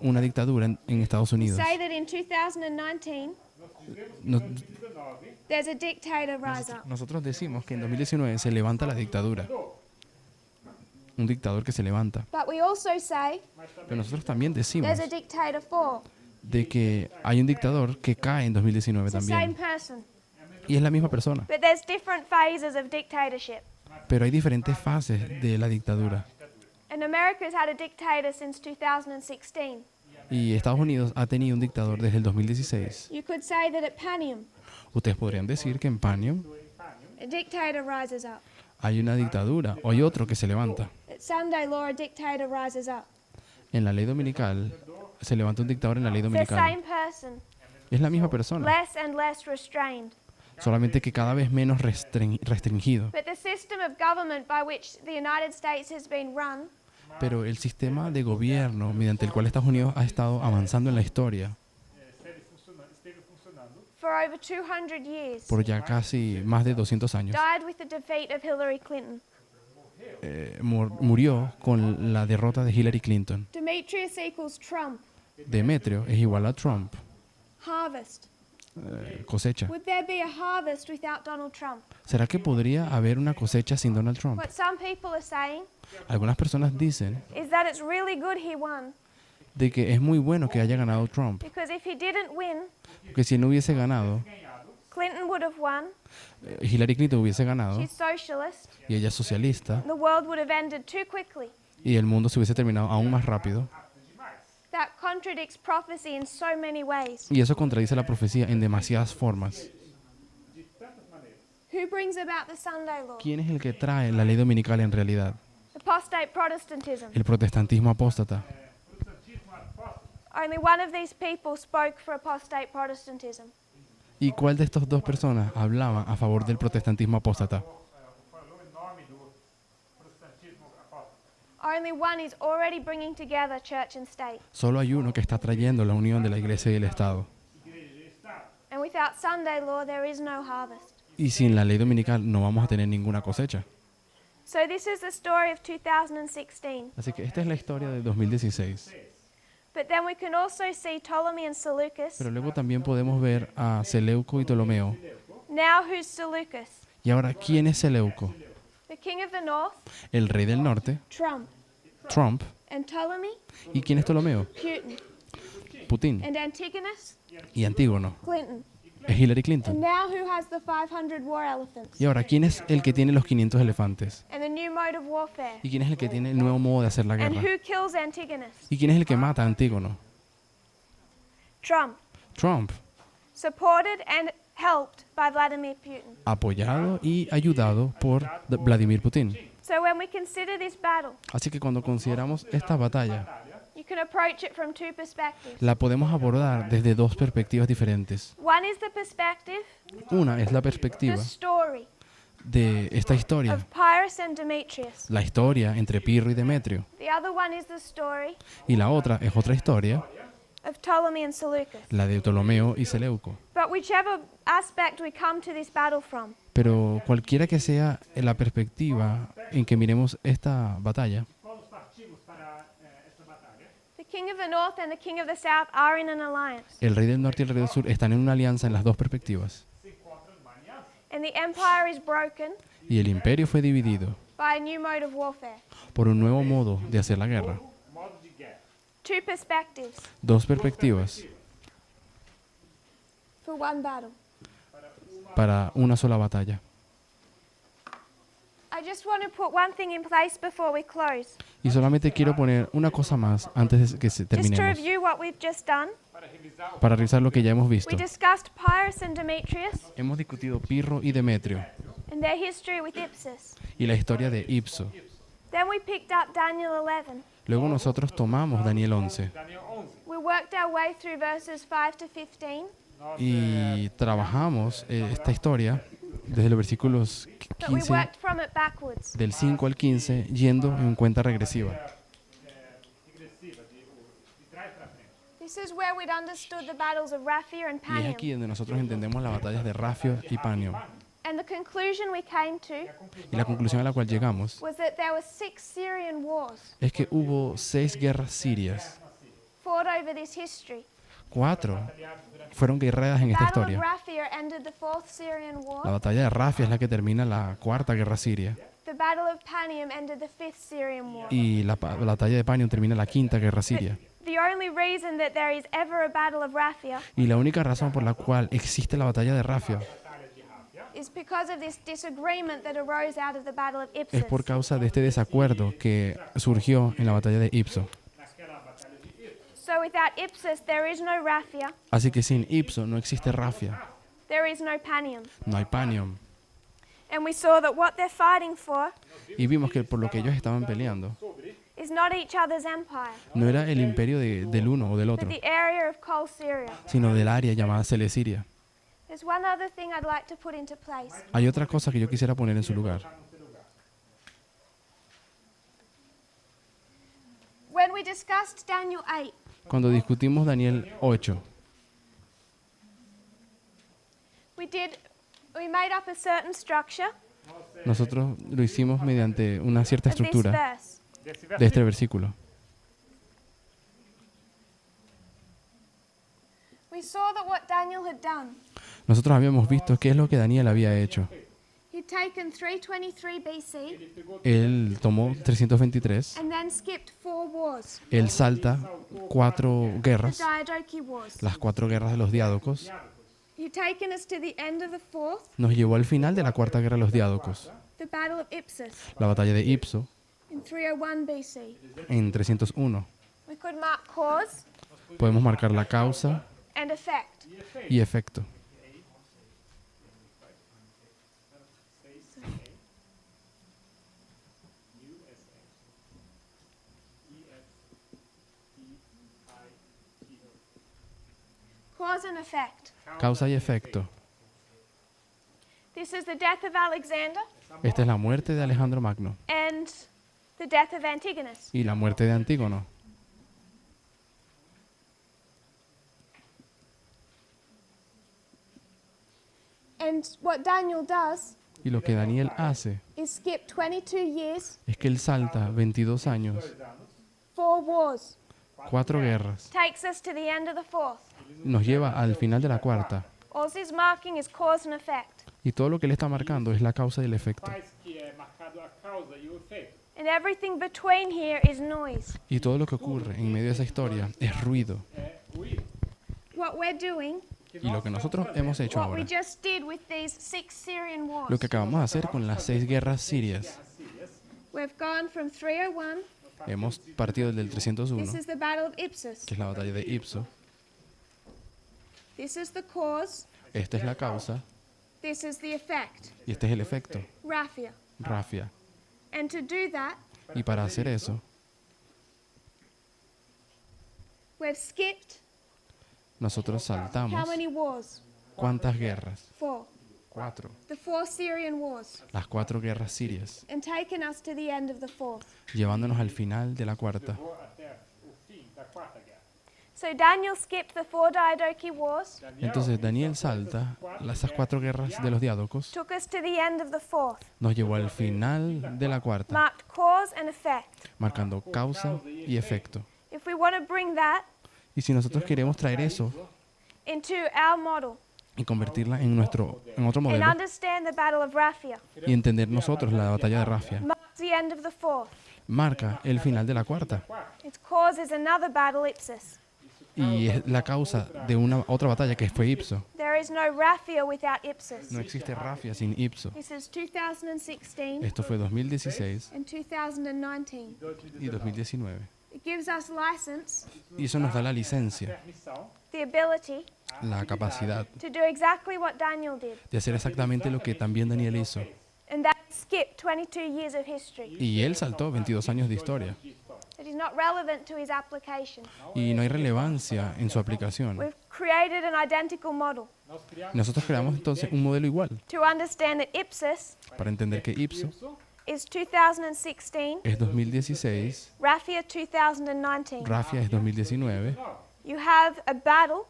[SPEAKER 2] una dictadura en Estados Unidos.
[SPEAKER 1] Say that in 2019,
[SPEAKER 2] Nos-
[SPEAKER 3] 19,
[SPEAKER 1] there's a dictator rise up.
[SPEAKER 2] nosotros decimos que en 2019 se levanta la dictadura, un dictador que se levanta.
[SPEAKER 1] But we also say
[SPEAKER 2] Pero nosotros también decimos
[SPEAKER 1] there's a dictator fall.
[SPEAKER 2] de que hay un dictador que cae en 2019
[SPEAKER 1] It's the same
[SPEAKER 2] también.
[SPEAKER 1] person.
[SPEAKER 2] Y es la misma persona.
[SPEAKER 1] But there's different phases of dictatorship.
[SPEAKER 2] Pero hay diferentes fases de la dictadura.
[SPEAKER 1] And America's had a dictator since 2016.
[SPEAKER 2] Y Estados Unidos ha tenido un dictador desde el 2016.
[SPEAKER 1] You could say that at Panium,
[SPEAKER 2] Ustedes podrían decir que en Panium
[SPEAKER 1] a dictator rises up.
[SPEAKER 2] hay una dictadura o hay otro que se levanta.
[SPEAKER 1] At Sunday law, a dictator rises up.
[SPEAKER 2] En la ley dominical se levanta un dictador en la ley
[SPEAKER 1] It's the
[SPEAKER 2] dominical.
[SPEAKER 1] same person,
[SPEAKER 2] Es la misma persona,
[SPEAKER 1] less and less restrained.
[SPEAKER 2] solamente que cada vez menos restringido.
[SPEAKER 1] But the system of government by which the United States has been run
[SPEAKER 2] Pero el sistema de gobierno mediante el cual Estados Unidos ha estado avanzando en la historia
[SPEAKER 3] esteve funcionando.
[SPEAKER 1] for over 200 years
[SPEAKER 2] por ya casi más de 200 años
[SPEAKER 1] died with the defeat of Hillary Clinton.
[SPEAKER 2] murió con la derrota de Hillary Clinton.
[SPEAKER 1] Demetrius equals Trump.
[SPEAKER 2] Demetrio es igual a Trump,
[SPEAKER 1] Harvest.
[SPEAKER 2] cosecha.
[SPEAKER 1] Would there be a harvest without Donald Trump?
[SPEAKER 2] ¿Será que podría haber una cosecha sin Donald Trump?
[SPEAKER 1] What some people are saying
[SPEAKER 2] Algunas personas dicen
[SPEAKER 1] is that it's really good he won,
[SPEAKER 2] de que es muy bueno que haya ganado Trump,
[SPEAKER 1] because if he didn't win,
[SPEAKER 2] que si no hubiese ganado,
[SPEAKER 1] Clinton would have won.
[SPEAKER 2] Hillary Clinton hubiese ganado
[SPEAKER 1] She's socialist.
[SPEAKER 2] y ella es socialista
[SPEAKER 1] The world would have ended too quickly.
[SPEAKER 2] y el mundo se hubiese terminado aún más rápido.
[SPEAKER 1] That contradicts prophecy in so many ways.
[SPEAKER 2] Y eso contradice la profecía en demasiadas formas.
[SPEAKER 1] Who brings about the Sunday law?
[SPEAKER 2] ¿Quién es el que trae la ley dominical en realidad?
[SPEAKER 1] Apostate Protestantism.
[SPEAKER 2] El protestantismo apóstata.
[SPEAKER 1] Only one of these people spoke for apostate Protestantism.
[SPEAKER 2] ¿Y cuál de estas dos personas hablaba a favor del protestantismo apóstata?
[SPEAKER 3] Falou em nome do protestantismo apóstolo.
[SPEAKER 1] Only one is already bringing together church and state.
[SPEAKER 2] Solo hay uno que está trayendo la unión de la iglesia y el Estado.
[SPEAKER 1] And without Sunday law, there is no harvest.
[SPEAKER 2] Y sin la ley dominical no vamos a tener ninguna cosecha.
[SPEAKER 1] So this is the story of 2016.
[SPEAKER 2] Así que esta es la historia de 2016.
[SPEAKER 1] But then we can also see Ptolemy and Seleucus.
[SPEAKER 2] Pero luego también podemos ver a Seleuco y Ptolomeo.
[SPEAKER 1] Now who's Seleucus?
[SPEAKER 2] Y ahora, ¿quién es Seleuco?
[SPEAKER 1] The king of the north,
[SPEAKER 2] El rey del norte,
[SPEAKER 1] Trump.
[SPEAKER 2] Trump.
[SPEAKER 1] And Ptolemy,
[SPEAKER 2] ¿Y quién es Ptolomeo?
[SPEAKER 1] Putin.
[SPEAKER 2] Putin.
[SPEAKER 1] And Antigonus,
[SPEAKER 2] Y Antígono.
[SPEAKER 1] Clinton.
[SPEAKER 2] Es Hillary
[SPEAKER 1] And
[SPEAKER 2] Clinton.
[SPEAKER 1] now who has the 500 war elephants?
[SPEAKER 2] Y ahora, ¿quién es el que tiene los 500 elefantes?
[SPEAKER 1] And the new mode of warfare?
[SPEAKER 2] ¿Y quién es el que tiene el nuevo modo de hacer la
[SPEAKER 1] And
[SPEAKER 2] guerra?
[SPEAKER 1] who kills Antigonus?
[SPEAKER 2] ¿Y quién es el que mata a Antígono?
[SPEAKER 1] Trump.
[SPEAKER 2] Trump.
[SPEAKER 1] Supported and helped by Vladimir Putin.
[SPEAKER 2] Apoyado y ayudado por Vladimir Putin.
[SPEAKER 1] So when we consider this battle,
[SPEAKER 2] Así que cuando consideramos esta batalla,
[SPEAKER 1] you can approach it from two perspectives.
[SPEAKER 2] la podemos abordar desde dos perspectivas diferentes.
[SPEAKER 1] One is the perspective,
[SPEAKER 2] Una es la
[SPEAKER 1] the
[SPEAKER 2] perspectiva
[SPEAKER 1] story
[SPEAKER 2] de esta historia,
[SPEAKER 1] of Pyrrhus and Demetrius.
[SPEAKER 2] la historia entre Pirro y Demetrio.
[SPEAKER 1] The other one is the story
[SPEAKER 2] Y la otra es otra historia,
[SPEAKER 1] of Ptolemy and Seleucus.
[SPEAKER 2] la de Ptolomeo y Seleuco.
[SPEAKER 1] But whichever aspect we come to this battle from,
[SPEAKER 2] Pero cualquiera que sea la perspectiva en que miremos esta batalla,
[SPEAKER 3] Qual os partimos para esta batalha?
[SPEAKER 1] the king of the north and the king of the south are in an alliance,
[SPEAKER 2] el rey del norte y el rey del sur están en una alianza en las dos perspectivas.
[SPEAKER 3] Se encontram numa aliança.
[SPEAKER 1] and the empire is broken
[SPEAKER 2] Y el imperio fue dividido
[SPEAKER 1] by a new mode of warfare.
[SPEAKER 2] por un nuevo modo de hacer la guerra.
[SPEAKER 3] Modo de guerra.
[SPEAKER 1] Two perspectives
[SPEAKER 2] Dos perspectivas
[SPEAKER 1] for one battle.
[SPEAKER 2] para una sola batalla.
[SPEAKER 1] I just want to put one thing in place before we close.
[SPEAKER 2] Y solamente quiero poner una cosa más antes de que
[SPEAKER 1] Just to
[SPEAKER 2] terminemos,
[SPEAKER 1] review what we've just done,
[SPEAKER 3] Para revisar o
[SPEAKER 2] para revisar lo que ya hemos visto.
[SPEAKER 1] we discussed Pyrrhus and Demetrius
[SPEAKER 2] Hemos discutido Pirro y Demetrio
[SPEAKER 1] and their history with Ipsus.
[SPEAKER 2] y la historia de Ipso.
[SPEAKER 1] Then we picked up Daniel 11.
[SPEAKER 2] Luego nosotros tomamos Daniel 11
[SPEAKER 3] Daniel 11.
[SPEAKER 1] We worked our way through verses 5 to 15,
[SPEAKER 3] Nós
[SPEAKER 2] y trabajamos esta historia desde los versículos
[SPEAKER 1] but we
[SPEAKER 2] 15
[SPEAKER 1] worked from it backwards.
[SPEAKER 2] del 5 al 15 yendo en cuenta regresiva.
[SPEAKER 3] regressiva, de trás para frente.
[SPEAKER 1] This is where we'd understood the battles of Raphia and
[SPEAKER 2] Y es aquí
[SPEAKER 1] Panium.
[SPEAKER 2] donde nosotros entendemos las batallas de Rafio y Panio.
[SPEAKER 1] And the conclusion we came to
[SPEAKER 2] Y la conclusión a la cual llegamos
[SPEAKER 1] was that there were 6 Syrian wars
[SPEAKER 2] es que hubo 6 guerras sirias.
[SPEAKER 1] fought over this history.
[SPEAKER 2] 4 fueron guerreras en
[SPEAKER 1] The
[SPEAKER 2] esta
[SPEAKER 1] Battle of
[SPEAKER 2] historia.
[SPEAKER 1] Raphia ended the 4th Syrian
[SPEAKER 2] La
[SPEAKER 1] war.
[SPEAKER 2] batalla de Rafia es la que termina la cuarta guerra siria.
[SPEAKER 1] The Battle of Panium ended the 5th Syrian war.
[SPEAKER 2] Y la batalla de Panium termina la quinta guerra siria.
[SPEAKER 1] The only reason that there is ever a Battle of Raphia
[SPEAKER 2] Y la única razón por la cual existe la batalla de Rafia
[SPEAKER 1] is because of this disagreement that arose out of the Battle of
[SPEAKER 2] es
[SPEAKER 1] Ipsus.
[SPEAKER 2] por causa de este desacuerdo que surgió en la batalla de Ipso.
[SPEAKER 1] So without Ipsus, there is no Raphia,
[SPEAKER 2] Así que sin Ipso no existe Rafia,
[SPEAKER 1] there is no Panium.
[SPEAKER 2] no hay Panium.
[SPEAKER 1] And we saw that what they're fighting for
[SPEAKER 2] Y vimos que por lo que ellos estaban peleando
[SPEAKER 1] is not each other's empire,
[SPEAKER 2] no era el imperio del uno o del
[SPEAKER 1] but
[SPEAKER 2] otro,
[SPEAKER 1] the area of Col Syria.
[SPEAKER 2] sino del área llamada Celesiria.
[SPEAKER 1] There's one other thing I'd like to put into place.
[SPEAKER 2] Hay otra cosa que yo quisiera poner en su lugar.
[SPEAKER 1] When we discussed Daniel 8,
[SPEAKER 2] Cuando discutimos Daniel 8,
[SPEAKER 1] we made up a certain structure
[SPEAKER 2] nosotros lo hicimos mediante una cierta
[SPEAKER 1] of this
[SPEAKER 2] estructura
[SPEAKER 1] verse.
[SPEAKER 3] Desse
[SPEAKER 2] de este
[SPEAKER 3] versículo.
[SPEAKER 2] versículo.
[SPEAKER 1] We saw that what Daniel had done,
[SPEAKER 2] Nosotros habíamos visto qué es lo que Daniel había hecho.
[SPEAKER 1] he'd taken 323 BC
[SPEAKER 2] Él tomó 323,
[SPEAKER 1] and then skipped 4 wars,
[SPEAKER 2] él salta 4
[SPEAKER 1] the
[SPEAKER 2] guerras,
[SPEAKER 1] Diadochi Wars.
[SPEAKER 2] las 4 guerras de los diádocos,
[SPEAKER 1] He'd taken us to the end of the 4th,
[SPEAKER 2] nos llevó al final de la cuarta guerra de los diádocos,
[SPEAKER 1] the Battle of Ipsus,
[SPEAKER 2] la batalla de Ipso,
[SPEAKER 1] in 301 BC.
[SPEAKER 2] en 301.
[SPEAKER 1] We could mark cause
[SPEAKER 2] Podemos marcar la causa
[SPEAKER 1] and effect.
[SPEAKER 2] y efecto.
[SPEAKER 1] Cause and effect.
[SPEAKER 2] Causa y efecto.
[SPEAKER 1] This is the death of Alexander
[SPEAKER 2] Esta es la muerte de Alejandro Magno
[SPEAKER 1] and the death of Antigonus.
[SPEAKER 2] y la muerte de Antígono.
[SPEAKER 1] And what Daniel does
[SPEAKER 2] Y lo que Daniel hace
[SPEAKER 1] is skip 22 years,
[SPEAKER 2] es que él salta 22 años,
[SPEAKER 1] 4 wars,
[SPEAKER 2] 4 guerras,
[SPEAKER 1] takes us to the end of the fourth.
[SPEAKER 2] nos lleva al final de la cuarta.
[SPEAKER 1] All he's marking is cause and effect.
[SPEAKER 2] Y todo lo que él está marcando es la causa y el efecto.
[SPEAKER 3] Faz que é marcado a causa e o efeito.
[SPEAKER 1] And everything between here is noise.
[SPEAKER 2] Y todo lo que ocurre en medio de esa historia es ruido.
[SPEAKER 3] É ruído.
[SPEAKER 1] What we're doing,
[SPEAKER 2] Y lo que nosotros hemos hecho
[SPEAKER 1] what we
[SPEAKER 2] ahora,
[SPEAKER 1] just did with these 6 Syrian wars,
[SPEAKER 2] lo que acabamos de hacer con las 6 guerras sirias,
[SPEAKER 1] we've gone from 301,
[SPEAKER 2] hemos partido del
[SPEAKER 1] this
[SPEAKER 2] 301,
[SPEAKER 1] is the Battle of Ipsus,
[SPEAKER 2] que es la batalla de Ipso.
[SPEAKER 1] this is the cause,
[SPEAKER 2] Esta es la causa
[SPEAKER 1] this is the effect,
[SPEAKER 2] y este es el efecto,
[SPEAKER 1] Raphia.
[SPEAKER 2] Rafia.
[SPEAKER 1] And to do that,
[SPEAKER 2] Y para hacer eso,
[SPEAKER 1] we've skipped
[SPEAKER 2] nosotros
[SPEAKER 1] how
[SPEAKER 2] saltamos
[SPEAKER 1] many wars?
[SPEAKER 2] ¿cuántas guerras?
[SPEAKER 1] 4.
[SPEAKER 2] 4.
[SPEAKER 1] The 4 Syrian wars,
[SPEAKER 2] Las 4 guerras sirias,
[SPEAKER 1] and taken us to the end of the fourth.
[SPEAKER 2] llevándonos al final de la cuarta.
[SPEAKER 3] Vou até o fim da quarta guerra.
[SPEAKER 1] So Daniel skipped the 4 Diadochi wars,
[SPEAKER 2] Entonces Daniel salta esas 4 guerras de los diádocos,
[SPEAKER 1] took us to the end of the fourth,
[SPEAKER 2] nos llevó al final de la cuarta,
[SPEAKER 1] marked cause and effect.
[SPEAKER 2] marcando causa y efecto.
[SPEAKER 1] If we want to bring that
[SPEAKER 2] Y si nosotros queremos traer eso
[SPEAKER 1] into our model
[SPEAKER 2] y convertirla en otro
[SPEAKER 1] and
[SPEAKER 2] modelo
[SPEAKER 1] understand the Battle of Raphia,
[SPEAKER 2] y entender nosotros la batalla de Rafia,
[SPEAKER 1] marks the end of the fourth.
[SPEAKER 2] marca el final de la cuarta
[SPEAKER 1] Its cause is another battle, Ipsus.
[SPEAKER 2] y es la causa de una otra batalla que fue Ipso.
[SPEAKER 1] There is no Raphia without Ipsus.
[SPEAKER 2] No existe Rafia sin Ipso.
[SPEAKER 1] This is 2016
[SPEAKER 2] Esto fue 2016
[SPEAKER 1] and 2019.
[SPEAKER 2] y 2019.
[SPEAKER 1] It gives us license,
[SPEAKER 2] Y eso nos da la licencia,
[SPEAKER 3] Permissão
[SPEAKER 1] the ability,
[SPEAKER 2] la capacidad
[SPEAKER 1] to do exactly what Daniel did,
[SPEAKER 2] de hacer exactamente lo que también Daniel hizo.
[SPEAKER 1] and that is skip 22 years of history.
[SPEAKER 2] Y él saltó 22 años de historia.
[SPEAKER 1] It is not relevant to his application.
[SPEAKER 2] Y no hay relevancia en su aplicación.
[SPEAKER 1] We've created an identical model
[SPEAKER 3] nós criamos
[SPEAKER 2] Nosotros creamos entonces un modelo igual
[SPEAKER 1] to understand that Ipsus
[SPEAKER 2] para entender que Ipso
[SPEAKER 1] is 2016,
[SPEAKER 2] es 2016,
[SPEAKER 1] Raphia 2019.
[SPEAKER 2] Rafia es 2019.
[SPEAKER 1] You have a battle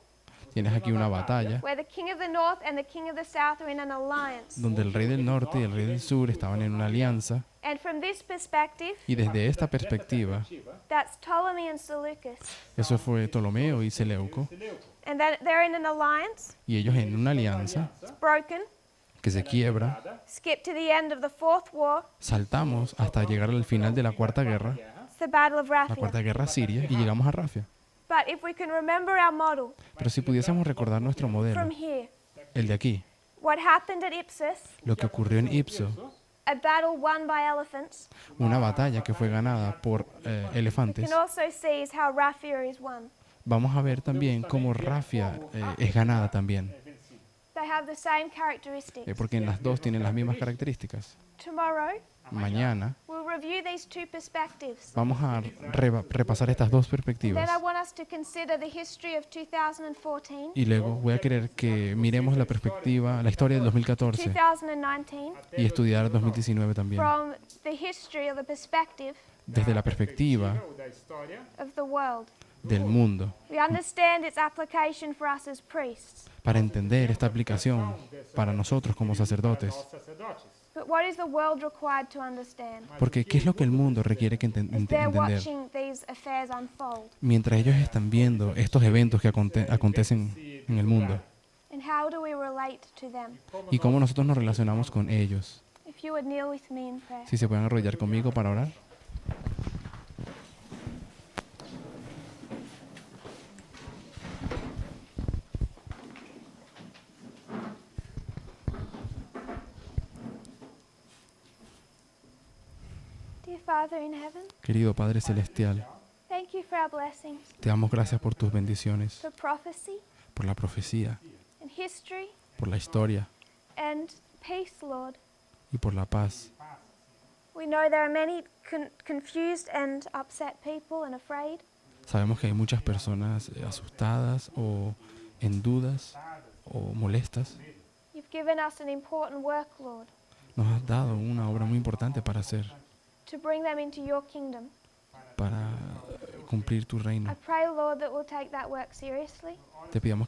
[SPEAKER 2] Tienes aquí una batalla
[SPEAKER 1] where the king of the north and the king of the south are in an alliance.
[SPEAKER 2] donde el rey del norte y el rey del sur estaban en una alianza.
[SPEAKER 1] And from this perspective,
[SPEAKER 2] Y desde esta perspectiva,
[SPEAKER 1] that's Ptolemy and Seleucus.
[SPEAKER 2] eso fue Ptolomeo y Seleuco.
[SPEAKER 1] And that they're in an alliance,
[SPEAKER 2] Y ellos en una alianza
[SPEAKER 1] it's broken.
[SPEAKER 2] que se quiebra,
[SPEAKER 1] Skip to the end of the fourth war,
[SPEAKER 2] saltamos hasta llegar al final de la cuarta guerra,
[SPEAKER 1] it's the Battle of
[SPEAKER 2] la
[SPEAKER 1] Raphia.
[SPEAKER 2] cuarta guerra siria, y llegamos a Rafia.
[SPEAKER 1] But if we can remember our model
[SPEAKER 2] Pero si pudiésemos recordar nuestro modelo,
[SPEAKER 1] from here,
[SPEAKER 2] el de aquí,
[SPEAKER 1] what happened at Ipsus,
[SPEAKER 2] lo que ocurrió en Ipso,
[SPEAKER 1] a battle won by elephants,
[SPEAKER 2] una batalla que fue ganada por elefantes,
[SPEAKER 1] can also see is how Raphia is won.
[SPEAKER 2] vamos a ver también cómo Rafia es ganada también,
[SPEAKER 1] They have the same characteristics.
[SPEAKER 2] porque en las dos tienen las mismas características.
[SPEAKER 1] Tomorrow,
[SPEAKER 2] Mañana
[SPEAKER 1] we'll review these two perspectives.
[SPEAKER 2] vamos a repasar estas dos
[SPEAKER 1] Then
[SPEAKER 2] perspectivas.
[SPEAKER 1] I want us to consider the history of 2014,
[SPEAKER 2] Y luego voy a querer que miremos la perspectiva, la historia del 2014
[SPEAKER 1] 2019,
[SPEAKER 2] y estudiar 2019 también.
[SPEAKER 1] from the history or the perspective
[SPEAKER 2] Desde la perspectiva
[SPEAKER 3] ou da história
[SPEAKER 1] of the world.
[SPEAKER 2] del mundo,
[SPEAKER 1] We understand its application for us as priests.
[SPEAKER 2] para entender esta aplicación para nosotros como sacerdotes.
[SPEAKER 3] aos sacerdotes.
[SPEAKER 1] But what is the world required to understand
[SPEAKER 2] Porque ¿qué es lo que el mundo requiere que
[SPEAKER 1] as they're
[SPEAKER 2] entender?
[SPEAKER 1] watching these affairs unfold?
[SPEAKER 2] Mientras ellos están viendo estos eventos que acontecen en el mundo
[SPEAKER 1] And how do we relate to them?
[SPEAKER 2] y cómo nosotros nos relacionamos con ellos.
[SPEAKER 1] If you would kneel with me in prayer.
[SPEAKER 2] Si se pueden arrodillar conmigo para orar.
[SPEAKER 1] Dear Father in heaven,
[SPEAKER 2] Querido Padre Celestial,
[SPEAKER 1] thank you for our blessings,
[SPEAKER 2] te damos gracias por tus bendiciones,
[SPEAKER 1] for prophecy
[SPEAKER 2] por la profecía,
[SPEAKER 1] and history
[SPEAKER 2] por la historia
[SPEAKER 1] and peace, Lord.
[SPEAKER 2] y por la paz.
[SPEAKER 1] We know there are many confused and upset people and afraid.
[SPEAKER 2] Sabemos que hay muchas personas asustadas o en dudas o molestas.
[SPEAKER 1] You've given us an important work, Lord.
[SPEAKER 2] Nos has dado una obra muy importante para hacer.
[SPEAKER 1] to bring them into your kingdom.
[SPEAKER 2] para cumplir tu
[SPEAKER 1] I
[SPEAKER 2] reino.
[SPEAKER 1] pray, Lord, that we'll take that work seriously.
[SPEAKER 2] Te pedimos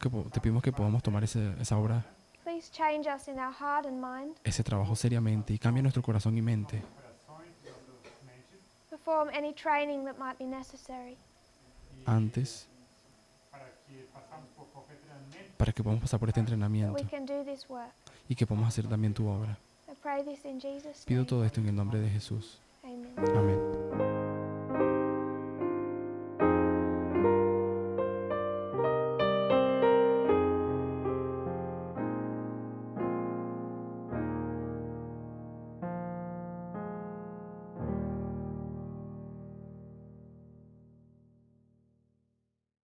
[SPEAKER 2] que podamos tomar esa obra,
[SPEAKER 1] Please change us in our heart and mind.
[SPEAKER 2] ese trabajo seriamente y cambia nuestro corazón y mente.
[SPEAKER 3] Corações, nossas mentes,
[SPEAKER 1] Perform any training that might be necessary.
[SPEAKER 2] Antes,
[SPEAKER 3] para que passamos por qualquer treinamento,
[SPEAKER 2] para que podamos pasar por este
[SPEAKER 1] That
[SPEAKER 2] entrenamiento
[SPEAKER 1] we can do this work.
[SPEAKER 2] y que podamos hacer también tu obra.
[SPEAKER 1] I pray this in Jesus'
[SPEAKER 2] Pido
[SPEAKER 1] name.
[SPEAKER 2] todo esto en el nombre de Jesús.
[SPEAKER 1] Amen.
[SPEAKER 2] Amén.